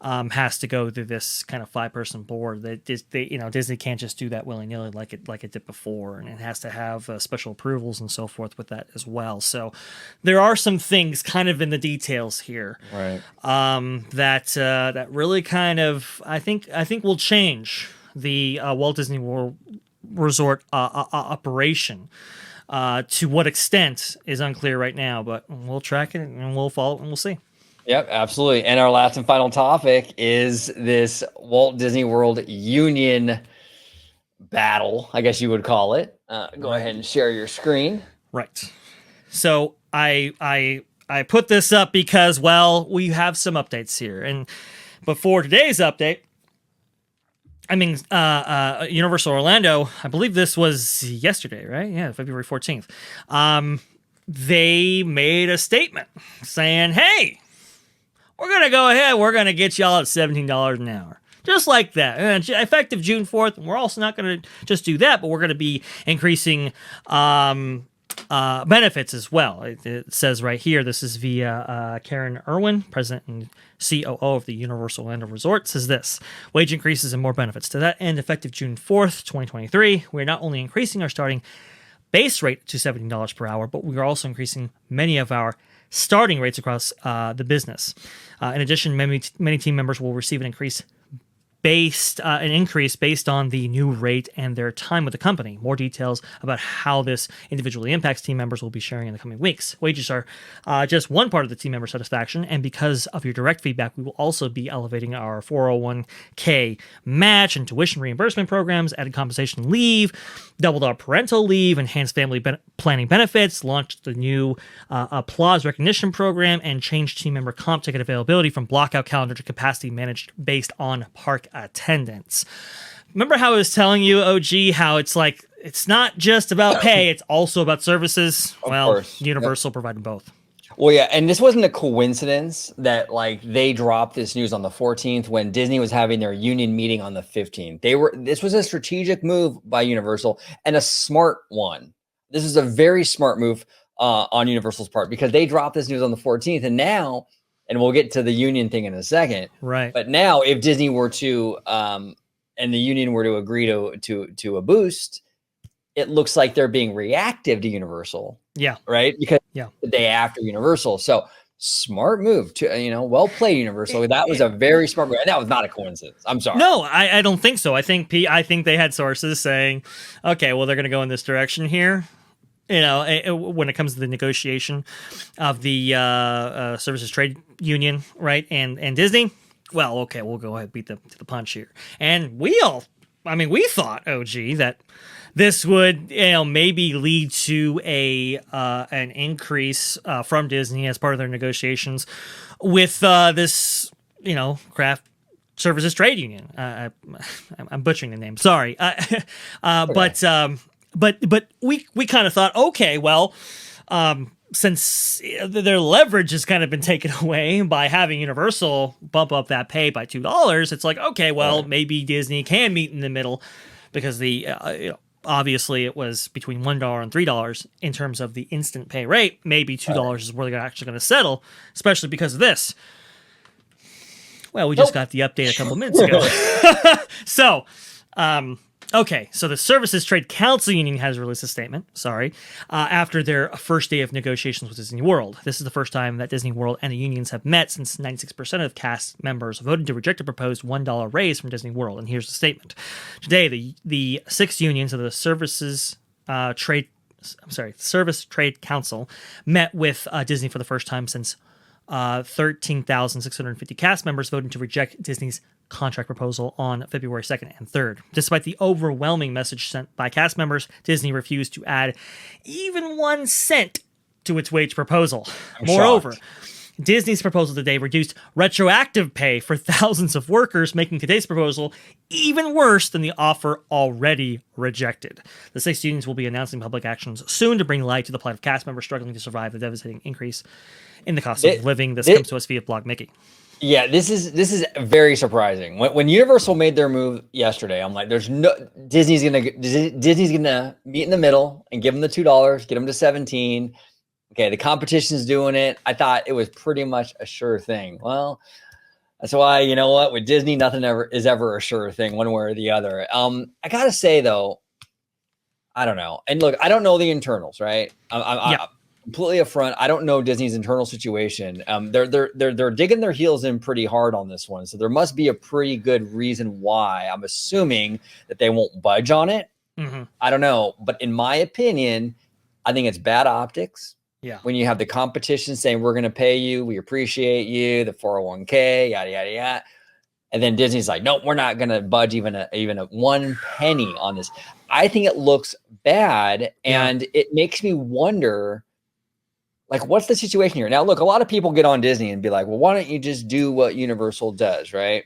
Speaker 2: has to go through this kind of 5-person board. Disney can't just do that willy nilly like it did before, and it has to have special approvals and so forth with that as well. So there are some things kind of in the details here,
Speaker 1: right?
Speaker 2: That really kind of I think will change the Walt Disney World Resort operation. To what extent is unclear right now, but we'll track it and we'll follow it and we'll see.
Speaker 1: Yep, absolutely. And our last and final topic is this Walt Disney World Union battle, I guess you would call it. Go ahead and share your screen.
Speaker 2: Right. So I put this up because, well, we have some updates here. And before today's update, Universal Orlando, I believe this was yesterday, right? Yeah, February 14th. They made a statement saying, hey, we're going to go ahead. We're going to get y'all at $17 an hour. Just like that. And effective June 4th, we're also not going to just do that, but we're going to be increasing benefits as well. It says right here, this is via Karen Irwin, president and COO of the Universal Orlando Resort, says this: wage increases and more benefits. To that end, effective June 4th, 2023, we're not only increasing our starting base rate to $17 per hour, but we are also increasing many of our starting rates across the business. In addition, many team members will receive an increase based on the new rate and their time with the company. More details about how this individually impacts team members will be sharing in the coming weeks. Wages are just one part of the team member satisfaction, and because of your direct feedback, we will also be elevating our 401k match and tuition reimbursement programs, added compensation leave, doubled our parental leave, enhanced family planning benefits, launched the new applause recognition program, and changed team member comp ticket availability from blockout calendar to capacity managed based on park attendance. Remember how I was telling you, OG, how it's like, it's not just about pay, it's also about services?
Speaker 1: Of course.
Speaker 2: Universal provided both.
Speaker 1: Well, yeah, and this wasn't a coincidence that like they dropped this news on the 14th when Disney was having their union meeting on the 15th. This was a strategic move by Universal and a smart one. This is a very smart move on Universal's part, because they dropped this news on the 14th, and now, and we'll get to the union thing in a second.
Speaker 2: Right.
Speaker 1: But now, if Disney were to and the union were to agree to a boost, it looks like they're being reactive to Universal.
Speaker 2: Yeah.
Speaker 1: Right. Because the day after Universal. So smart move to, well played, Universal. That was a very smart move. That was not a coincidence. I'm sorry.
Speaker 2: No, I don't think so. I think they had sources saying, okay, well, they're going to go in this direction here. When it comes to the negotiation of the services trade union, right, and Disney, well, okay, we'll go ahead and beat them to the punch here. And we thought, OG, that this would, maybe lead to an increase from Disney as part of their negotiations with this, craft services trade union. I'm butchering the name. Sorry, But we kind of thought, okay, well, since their leverage has kind of been taken away by having Universal bump up that pay by $2, it's like, okay, well, maybe Disney can meet in the middle, because obviously it was between $1 and $3 in terms of the instant pay rate. Maybe $2 is where they're actually going to settle, especially because of this. Well, we just got the update a couple minutes ago. So, okay, so the Services Trade Council Union has released a statement, after their first day of negotiations with Disney World. This is the first time that Disney World and the unions have met since 96% of cast members voted to reject a proposed $1 raise from Disney World. And here's the statement. Today, the six unions of the Service Trade Council met with Disney for the first time since 13,650 cast members voted to reject Disney's contract proposal on February 2nd and 3rd. Despite the overwhelming message sent by cast members, Disney refused to add even 1 cent to its wage proposal. Moreover, Disney's proposal today reduced retroactive pay for thousands of workers, making today's proposal even worse than the offer already rejected. The six unions will be announcing public actions soon to bring light to the plight of cast members struggling to survive the devastating increase in the cost of living. This comes to us via Blog Mickey.
Speaker 1: Yeah, this is very surprising. When Universal made their move yesterday, I'm like, Disney's gonna meet in the middle and give them the $2, get them to 17. Okay, the competition's doing it. I thought it was pretty much a sure thing. Well, that's why, with Disney, nothing is ever a sure thing, one way or the other. I gotta say though, I don't know. And look, I don't know the internals, right? I'm completely upfront. I don't know Disney's internal situation. They're digging their heels in pretty hard on this one, so there must be a pretty good reason why. I'm assuming that they won't budge on it. Mm-hmm. I don't know, but in my opinion, I think it's bad optics.
Speaker 2: Yeah. When
Speaker 1: you have the competition saying we're going to pay you, we appreciate you, the 401k, yada yada yada, and then Disney's like, nope, we're not going to budge even a 1 penny on this. I think it looks bad, and it makes me wonder, like, what's the situation here? Now, look, a lot of people get on Disney and be like, well, why don't you just do what Universal does, right?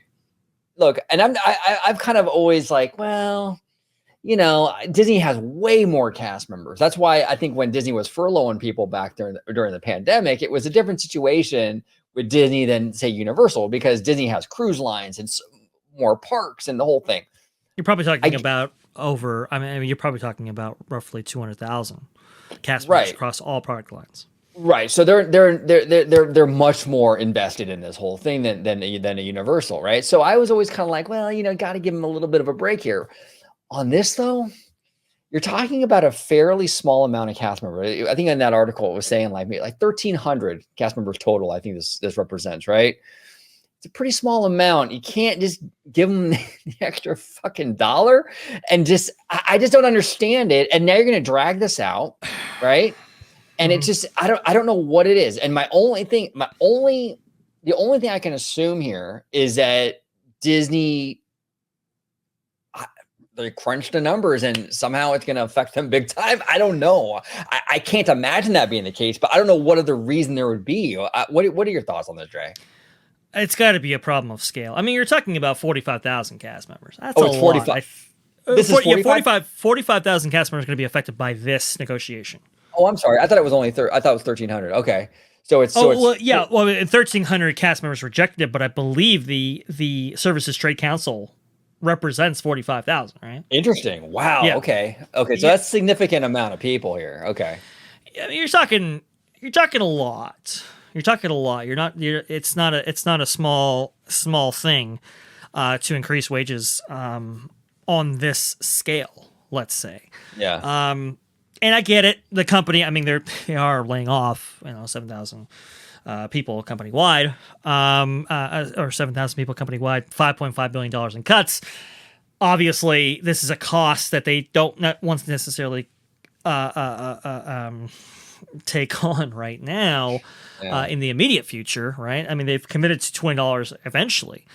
Speaker 1: Look, and I've kind of always like, well, Disney has way more cast members. That's why I think when Disney was furloughing people back during the pandemic, it was a different situation with Disney than say Universal, because Disney has cruise lines and more parks and the whole thing.
Speaker 2: You're probably talking about I mean, you're probably talking about roughly 200,000 cast members across all product lines.
Speaker 1: Right. So they're much more invested in this whole thing than a Universal, right? So I was always kind of like, well, got to give them a little bit of a break here. On this though, you're talking about a fairly small amount of cast members. I think in that article it was saying like 1,300 cast members total. I think this represents, right? It's a pretty small amount. You can't just give them the extra fucking $1 and I just don't understand it. And now you're going to drag this out, right? And it's just, I don't know what it is. And the only thing I can assume here is that Disney, they crunched the numbers and somehow it's going to affect them big time. I don't know. I can't imagine that being the case, but I don't know what other reason there would be. What are your thoughts on this, Dre?
Speaker 2: It's got to be a problem of scale. I mean, you're talking about 45,000 cast members. That's
Speaker 1: it's 45. This is 45?
Speaker 2: 45,000 cast members are going to be affected by this negotiation.
Speaker 1: Oh, I'm sorry. I thought it was only I thought it was 1,300. Okay. So it's
Speaker 2: 1,300 cast members rejected it, but I believe the Services Trade Council represents 45,000, right?
Speaker 1: Interesting. Wow. Yeah. Okay. So that's a significant amount of people here. Okay.
Speaker 2: I mean, you're talking a lot. It's not a small thing to increase wages on this scale, let's say.
Speaker 1: Yeah.
Speaker 2: And I get it. The company, I mean, they are laying off, 7,000 people company wide, or 7,000 people company wide, $5.5 billion in cuts. Obviously, this is a cost that they don't want to necessarily take on right now in the immediate future, right? I mean, they've committed to $20 eventually.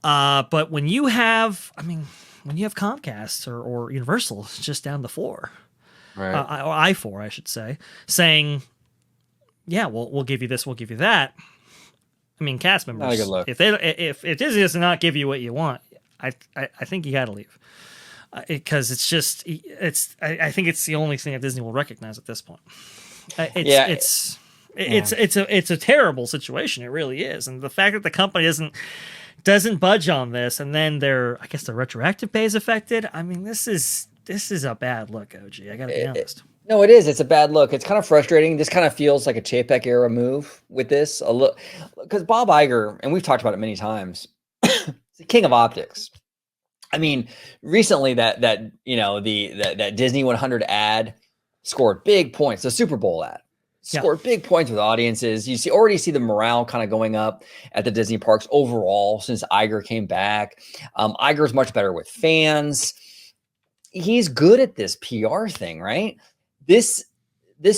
Speaker 2: But when you have Comcast or Universal, it's just down the floor.
Speaker 1: Right.
Speaker 2: Or I4, I should say, saying, yeah, we'll give you this, we'll give you that. I mean, cast members,
Speaker 1: not a good look.
Speaker 2: If Disney does not give you what you want, I think you got to leave. Because I think it's the only thing that Disney will recognize at this point. It's a terrible situation. It really is. And the fact that the company doesn't budge on this, and then their retroactive pay is affected. I mean, this is a bad look, OG. I got to be honest.
Speaker 1: No, it is. It's a bad look. It's kind of frustrating. This kind of feels like a Chapek era move with this. Because Bob Iger, and we've talked about it many times, he's the king of optics. I mean, recently that Disney 100 ad scored big points. The Super Bowl ad scored big points with audiences. You already see the morale kind of going up at the Disney parks overall since Iger came back. Iger's much better with fans. He's good at this PR thing, right? This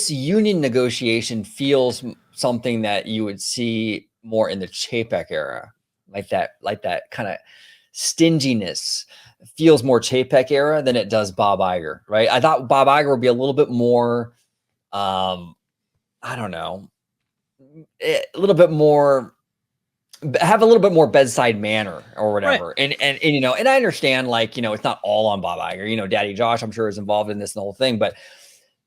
Speaker 1: union negotiation feels something that you would see more in the Chapek era, like that kind of stinginess feels more Chapek era than it does Bob Iger, right? I thought Bob Iger would be a little bit more, I don't know, have a little bit more bedside manner or whatever. Right. And I understand, it's not all on Bob Iger. Daddy Josh, I'm sure, is involved in this and the whole thing, but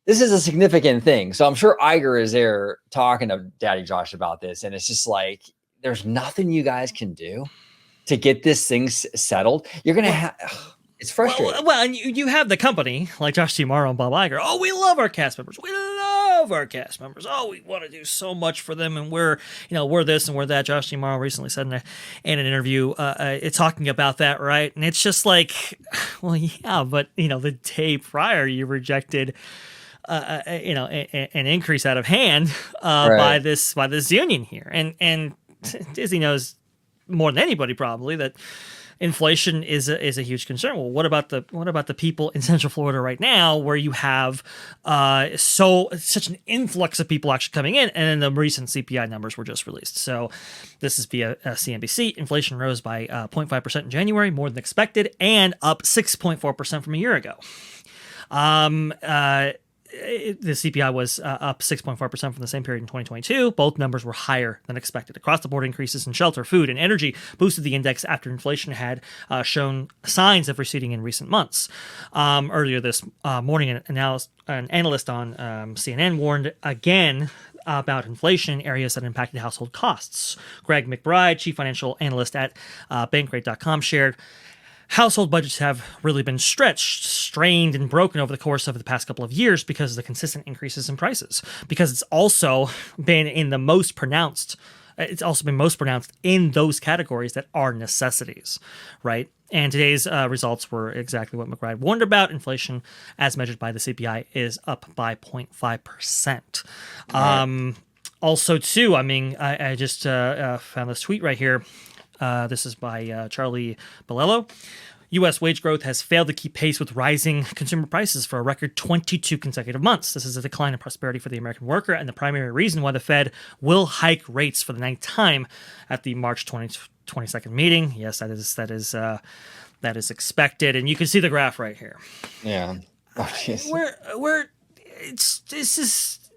Speaker 1: this is a significant thing. So I'm sure Iger is there talking to Daddy Josh about this. And it's just like, there's nothing you guys can do to get this thing settled. You're going to have, it's frustrating.
Speaker 2: Well, and you have the company like Josh Tomorrow and Bob Iger. Oh, we love our cast members. We love our cast members. Oh, we want to do so much for them. And we're this and we're that. Josh Tomorrow recently said in an interview, talking about that. Right. And it's just like, well, yeah, but the day prior you rejected, an increase out of hand, by this union here. And Disney knows more than anybody probably that inflation is a huge concern. Well, what about the people in Central Florida right now, where you have such an influx of people actually coming in, and then the recent CPI numbers were just released. So this is via CNBC. Inflation rose by 0.5% in January, more than expected, and up 6.4% from a year ago. the CPI was up 6.4% from the same period in 2022. Both numbers were higher than expected. Across the board increases in shelter, food, and energy boosted the index after inflation had shown signs of receding in recent months. Earlier this morning, an analyst on CNN warned again about inflation in areas that impacted household costs. Greg McBride, chief financial analyst at Bankrate.com, shared household budgets have really been stretched, strained, and broken over the course of the past couple of years because of the consistent increases in prices. Because it's also been in the most pronounced, it's also been most pronounced in those categories that are necessities, right? And today's results were exactly what McBride warned about. Inflation, as measured by the CPI, is up by 0.5%. Right. Also, too, I mean, I just found this tweet right here. This is by Charlie Bolello. U.S. wage growth has failed to keep pace with rising consumer prices for a record 22 consecutive months. This is a decline in prosperity for the American worker and the primary reason why the Fed will hike rates for the ninth time at the March 22nd meeting. Yes, that is expected, and you can see the graph right here.
Speaker 1: Yeah,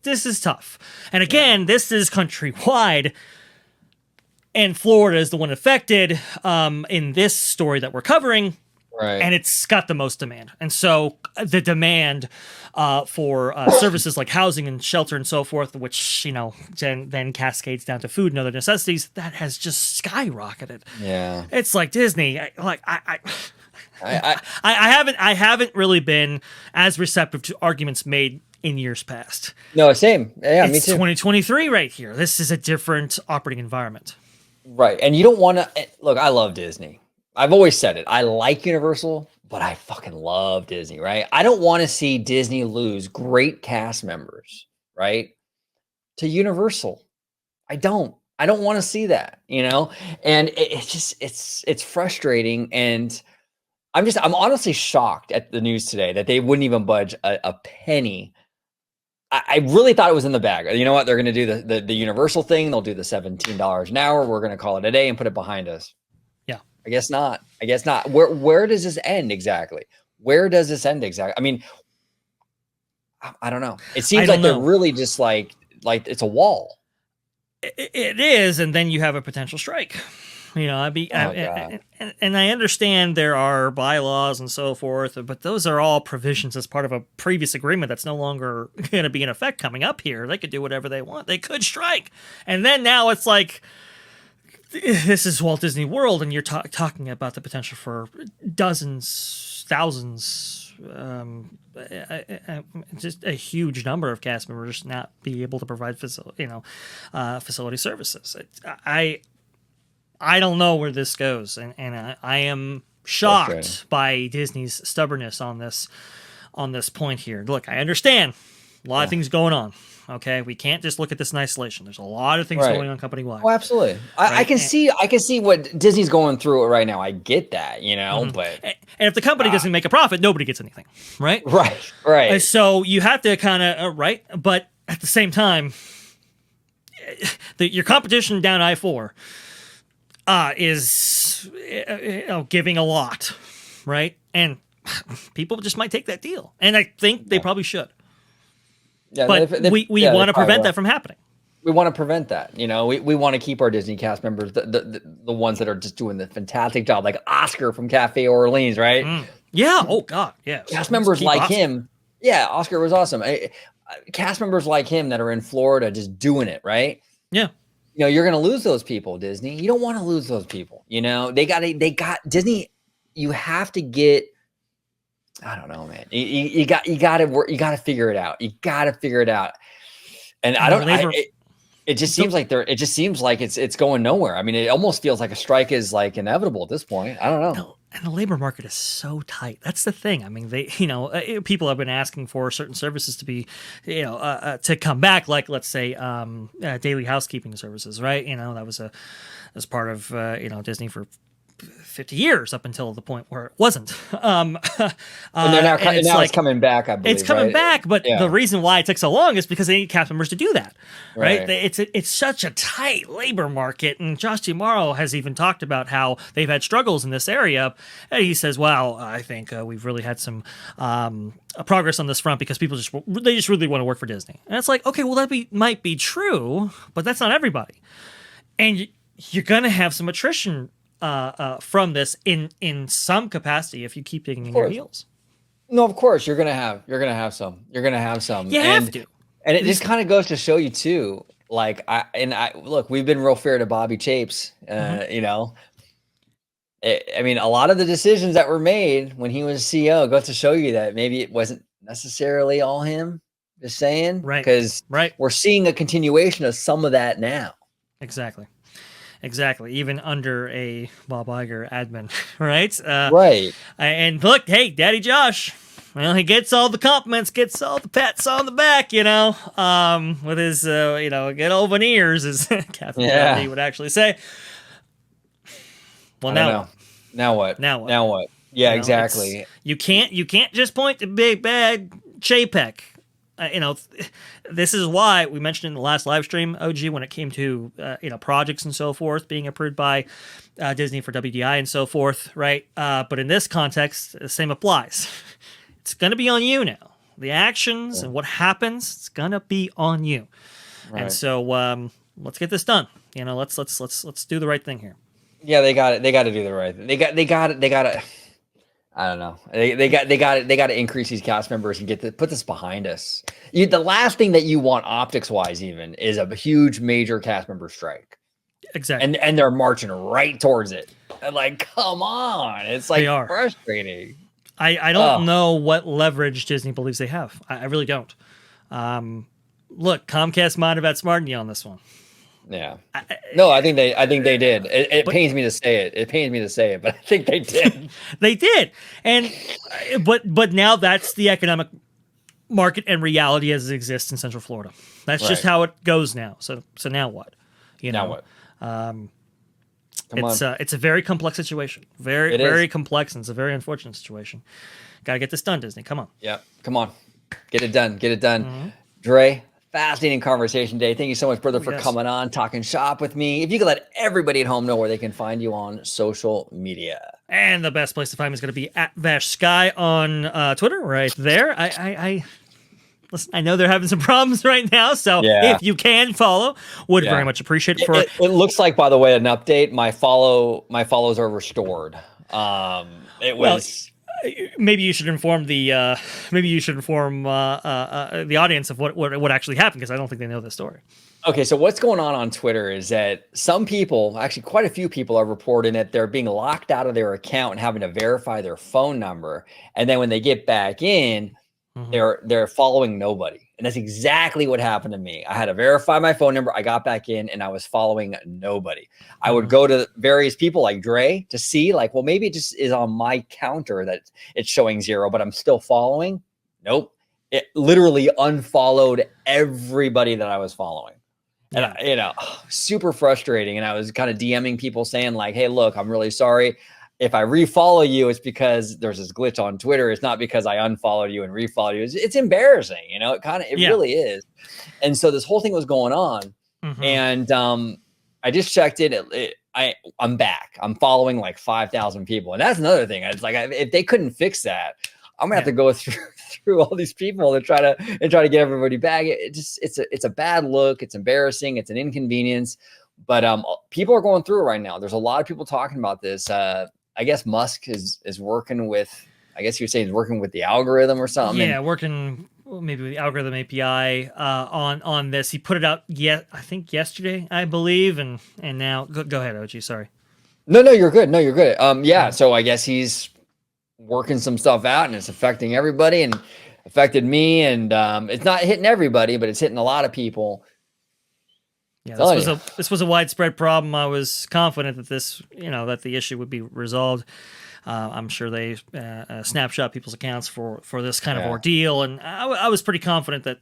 Speaker 2: this is tough, and again, this is countrywide. And Florida is the one affected in this story that we're covering, right? And it's got the most demand. And so the demand for services like housing and shelter and so forth, which, you know, then cascades down to food and other necessities, that has just skyrocketed.
Speaker 1: Yeah.
Speaker 2: It's like Disney. I haven't really been as receptive to arguments made in years past.
Speaker 1: No, same. Yeah,
Speaker 2: it's
Speaker 1: me too.
Speaker 2: 2023 right here. This is a different operating environment.
Speaker 1: Right. And you don't want to look, I love Disney. I've always said it. I like Universal, but I fucking love Disney, right? I don't want to see Disney lose great cast members, right? To Universal. I don't want to see that, you know? And it's frustrating. And I'm honestly shocked at the news today that they wouldn't even budge a penny. I really thought it was in the bag. You know what? They're going to do the Universal thing. They'll do the $17 an hour. We're going to call it a day and put it behind us.
Speaker 2: Yeah.
Speaker 1: I guess not. Where does this end exactly? Where does this end exactly? I mean, I don't know. It seems like they're really just like it's a wall.
Speaker 2: It is. And then you have a potential strike. You know, and I understand there are bylaws and so forth, but those are all provisions as part of a previous agreement that's no longer going to be in effect coming up here. They could do whatever they want. They could strike. And then now it's like, this is Walt Disney World, and you're talking about the potential for dozens, thousands, just a huge number of cast members not be able to provide facility services. I don't know where this goes, and I am shocked by Disney's stubbornness on this point here. Look, I understand a lot of things going on. Okay, we can't just look at this in isolation. There's a lot of things going on company-wide.
Speaker 1: Oh, absolutely. I can see what Disney's going through right now. I get that, you know, but
Speaker 2: and if the company doesn't make a profit, nobody gets anything, right?
Speaker 1: Right.
Speaker 2: So you have to kind of right, but at the same time, your competition down I-4. Is giving a lot, right? And people just might take that deal, and I think they probably should. Yeah, but we want to prevent that from happening.
Speaker 1: We want to prevent that. You know, we want to keep our Disney cast members, the ones that are just doing the fantastic job, like Oscar from Cafe Orleans, right?
Speaker 2: Yeah. Oh God. Yeah.
Speaker 1: Cast members like him. Yeah, Oscar was awesome. Cast members like him that are in Florida just doing it, right?
Speaker 2: Yeah.
Speaker 1: You know, you're going to lose those people, Disney. You don't want to lose those people. You know, they got Disney. You have to get, I don't know, man. You got to work. You got to figure it out. You got to figure it out. And it just seems like it's going nowhere. I mean, it almost feels like a strike is like inevitable at this point. I don't know.
Speaker 2: No, and the labor market is so tight. That's the thing. I mean, people have been asking for certain services to be, to come back. Like, let's say, daily housekeeping services, right? You know, that was as part of Disney for 50 years up until the point where it wasn't.
Speaker 1: And they're now,
Speaker 2: and
Speaker 1: now it's coming back, I believe.
Speaker 2: It's coming
Speaker 1: right?
Speaker 2: back, but
Speaker 1: Yeah.
Speaker 2: the reason why it took so long is because they need cast members to do that, right?
Speaker 1: Right.
Speaker 2: It's such a tight labor market, and Josh Tomorrow has even talked about how they've had struggles in this area. And he says, "Well, I think we've really had some progress on this front because people just really want to work for Disney." And it's like, okay, well might be true, but that's not everybody, and you're gonna have some attrition from this in some capacity if you keep digging in your heels.
Speaker 1: No, of course you're gonna have some. You're gonna have some.
Speaker 2: You have to.
Speaker 1: And it just kind of goes to show you too. Like I look, we've been real fair to Bobby Chapes. You know, I mean, a lot of the decisions that were made when he was CEO goes to show you that maybe it wasn't necessarily all him. Just saying,
Speaker 2: right?
Speaker 1: Because we're seeing a continuation of some of that now.
Speaker 2: Exactly. Even under a Bob Iger admin, right?
Speaker 1: Right.
Speaker 2: And look, hey, Daddy Josh, well, he gets all the compliments, gets all the pats on the back, you know, with his, you know, good old veneers, as Catherine Kennedy would actually say. Well,
Speaker 1: now what? Yeah,
Speaker 2: you know,
Speaker 1: exactly.
Speaker 2: You can't just point to big bad Chapek. You know, this is why we mentioned in the last live stream, OG, when it came to you know, projects and so forth being approved by Disney for WDI and so forth, right? But in this context, the same applies. It's gonna be on you now. The actions and what happens, it's gonna be on you. Right. And so let's get this done. You know, let's do the right thing here.
Speaker 1: Yeah, they got it. They got to do the right thing. They got it. I don't know. They got to increase these cast members and put this behind us. The last thing that you want optics wise even is a huge major cast member strike.
Speaker 2: Exactly.
Speaker 1: And they're marching right towards it. And like, come on. It's like frustrating.
Speaker 2: I don't know what leverage Disney believes they have. I really don't. Look, Comcast might have outsmarted you on this one.
Speaker 1: Yeah. No, I think they did. It pains me to say it. It pains me to say it, but I think they did.
Speaker 2: They did. And but now that's the economic market and reality as it exists in Central Florida. That's just how it goes now. So now what? You know.
Speaker 1: Now what?
Speaker 2: It's a very complex situation. Very complex, and it's a very unfortunate situation. Got to get this done, Disney. Come on.
Speaker 1: Yeah. Come on. Get it done. Mm-hmm. Dre, fascinating conversation today. Thank you so much, brother, for coming on, talking shop with me. If you could let everybody at home know where they can find you on social media.
Speaker 2: And the best place to find me is going to be at VashSky on Twitter, right there. Listen, I know they're having some problems right now, so if you can follow, would very much appreciate it.
Speaker 1: It looks like, by the way, an update. My follows are restored.
Speaker 2: Maybe you should inform the audience of what actually happened, because I don't think they know the story.
Speaker 1: Okay, so what's going on Twitter is that some people, actually quite a few people, are reporting that they're being locked out of their account and having to verify their phone number, and then when they get back in, they're following nobody. And that's exactly what happened to me. I had to verify my phone number. I got back in and I was following nobody. I would go to various people like Dre to see, like, well, maybe it just is on my counter that it's showing 0, but I'm still following. Nope. It literally unfollowed everybody that I was following. And super frustrating. And I was kind of DMing people saying like, hey, look, I'm really sorry. If I refollow you, it's because there's this glitch on Twitter. It's not because I unfollowed you and refollowed you. It's embarrassing, it really is. And so this whole thing was going on, and I just checked it. I'm back. I'm following like 5,000 people, and that's another thing. It's like if they couldn't fix that, I'm gonna have to go through all these people to try to get everybody back. It's a bad look. It's embarrassing. It's an inconvenience. But people are going through it right now. There's a lot of people talking about this. I guess Musk is working with, I guess you're saying he's working with the algorithm or something.
Speaker 2: Yeah, working maybe with the algorithm API on this. He put it out I think yesterday, I believe, and now go ahead, OG. Sorry.
Speaker 1: No, you're good. So I guess he's working some stuff out, and it's affecting everybody, and affected me, and it's not hitting everybody, but it's hitting a lot of people.
Speaker 2: Yeah,
Speaker 1: Telling
Speaker 2: this was
Speaker 1: you.
Speaker 2: this was a widespread problem. I was confident that that the issue would be resolved. I'm sure they snapshot people's accounts for this kind of
Speaker 1: Yeah.
Speaker 2: ordeal, and I was pretty confident that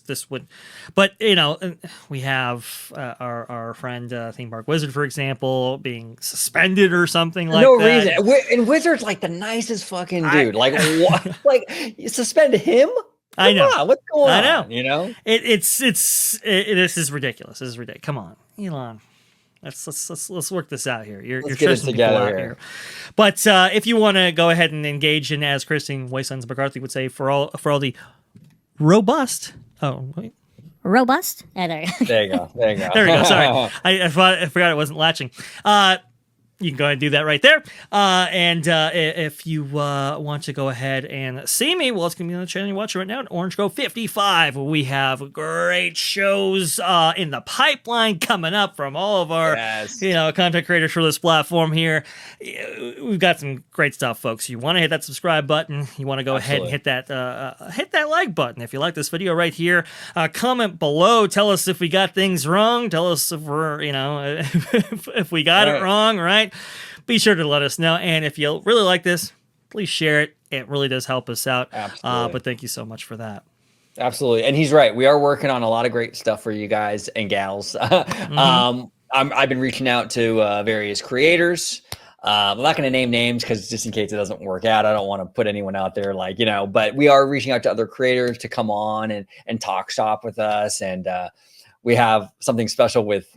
Speaker 2: this would. But we have our friend Theme Park Wizard, for example, being suspended or something like
Speaker 1: No
Speaker 2: that.
Speaker 1: reason. And Wizard's like the nicest fucking
Speaker 2: I-
Speaker 1: dude. Like what? Like you suspend him?
Speaker 2: I know.
Speaker 1: Come on, what's going
Speaker 2: I know.
Speaker 1: on? You know?
Speaker 2: This is ridiculous. This is ridiculous. Come on, Elon. Let's work this out here. You're
Speaker 1: Let's get it
Speaker 2: stressing people
Speaker 1: together
Speaker 2: out
Speaker 1: here.
Speaker 2: here. But if you want to go ahead and engage in, as Christine Waysons McCarthy would say, for all the robust. Oh wait.
Speaker 5: Robust? There.
Speaker 1: There you go. There you go.
Speaker 2: There we go. Sorry, I forgot it wasn't latching. You can go ahead and do that right there. And if you want to go ahead and see me, well, it's going to be on the channel you're watching right now at Orange Grove 55. We have great shows in the pipeline coming up from all of our content creators for this platform here. We've got some great stuff, folks. You want to hit that subscribe button. You want to go ahead and hit that like button. If you like this video right here, comment below. Tell us if we got things wrong. Tell us if we're, if we got it wrong, right? Be sure to let us know. And if you really like this, please share it. It really does help us out.
Speaker 1: Absolutely.
Speaker 2: But thank you so much for that.
Speaker 1: Absolutely. And he's right. We are working on a lot of great stuff for you guys and gals. I've been reaching out to various creators. I'm not going to name names because just in case it doesn't work out, I don't want to put anyone out there but we are reaching out to other creators to come on and talk shop with us. And we have something special with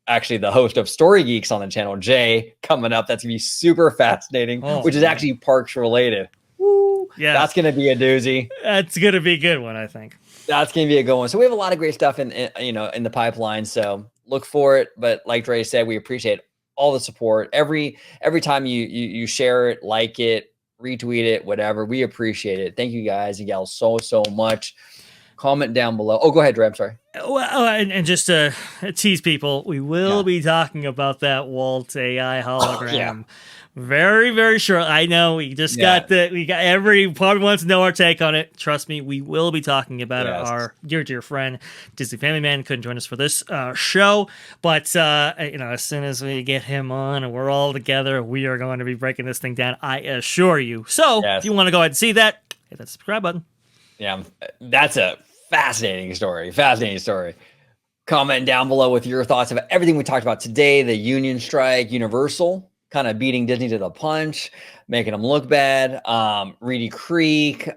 Speaker 1: actually the host of Story Geeks on the channel, Jay, coming up. That's gonna be super fascinating, which is actually parks related. Woo!
Speaker 2: Yeah,
Speaker 1: that's gonna be a doozy.
Speaker 2: That's gonna be a good one, I think.
Speaker 1: That's gonna be a good one. So we have a lot of great stuff in the pipeline. So look for it. But like Dre said, we appreciate all the support. Every time you share it, like it, retweet it, whatever. We appreciate it. Thank you guys and gals so much. Comment down below. Oh, go ahead, Dre. I'm sorry.
Speaker 2: Well, and just to tease people, we will be talking about that Walt AI hologram very, very short. I know we just got everybody wants to know our take on it. Trust me, we will be talking about it. Our dear friend Disney Family Man couldn't join us for this show, but as soon as we get him on and we're all together, we are going to be breaking this thing down. I assure you. So if you want to go ahead and see that, hit that subscribe button.
Speaker 1: Yeah, that's a fascinating story. Comment down below with your thoughts about everything we talked about today. The union strike, Universal kind of beating Disney to the punch, making them look bad. Reedy Creek,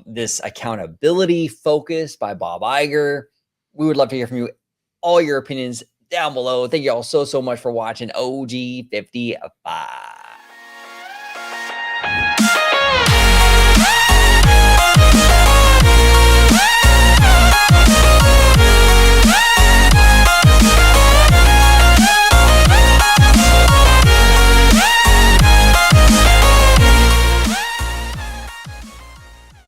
Speaker 1: this accountability focus by Bob Iger. We would love to hear from you. All your opinions down below. Thank you all so much for watching OG 55.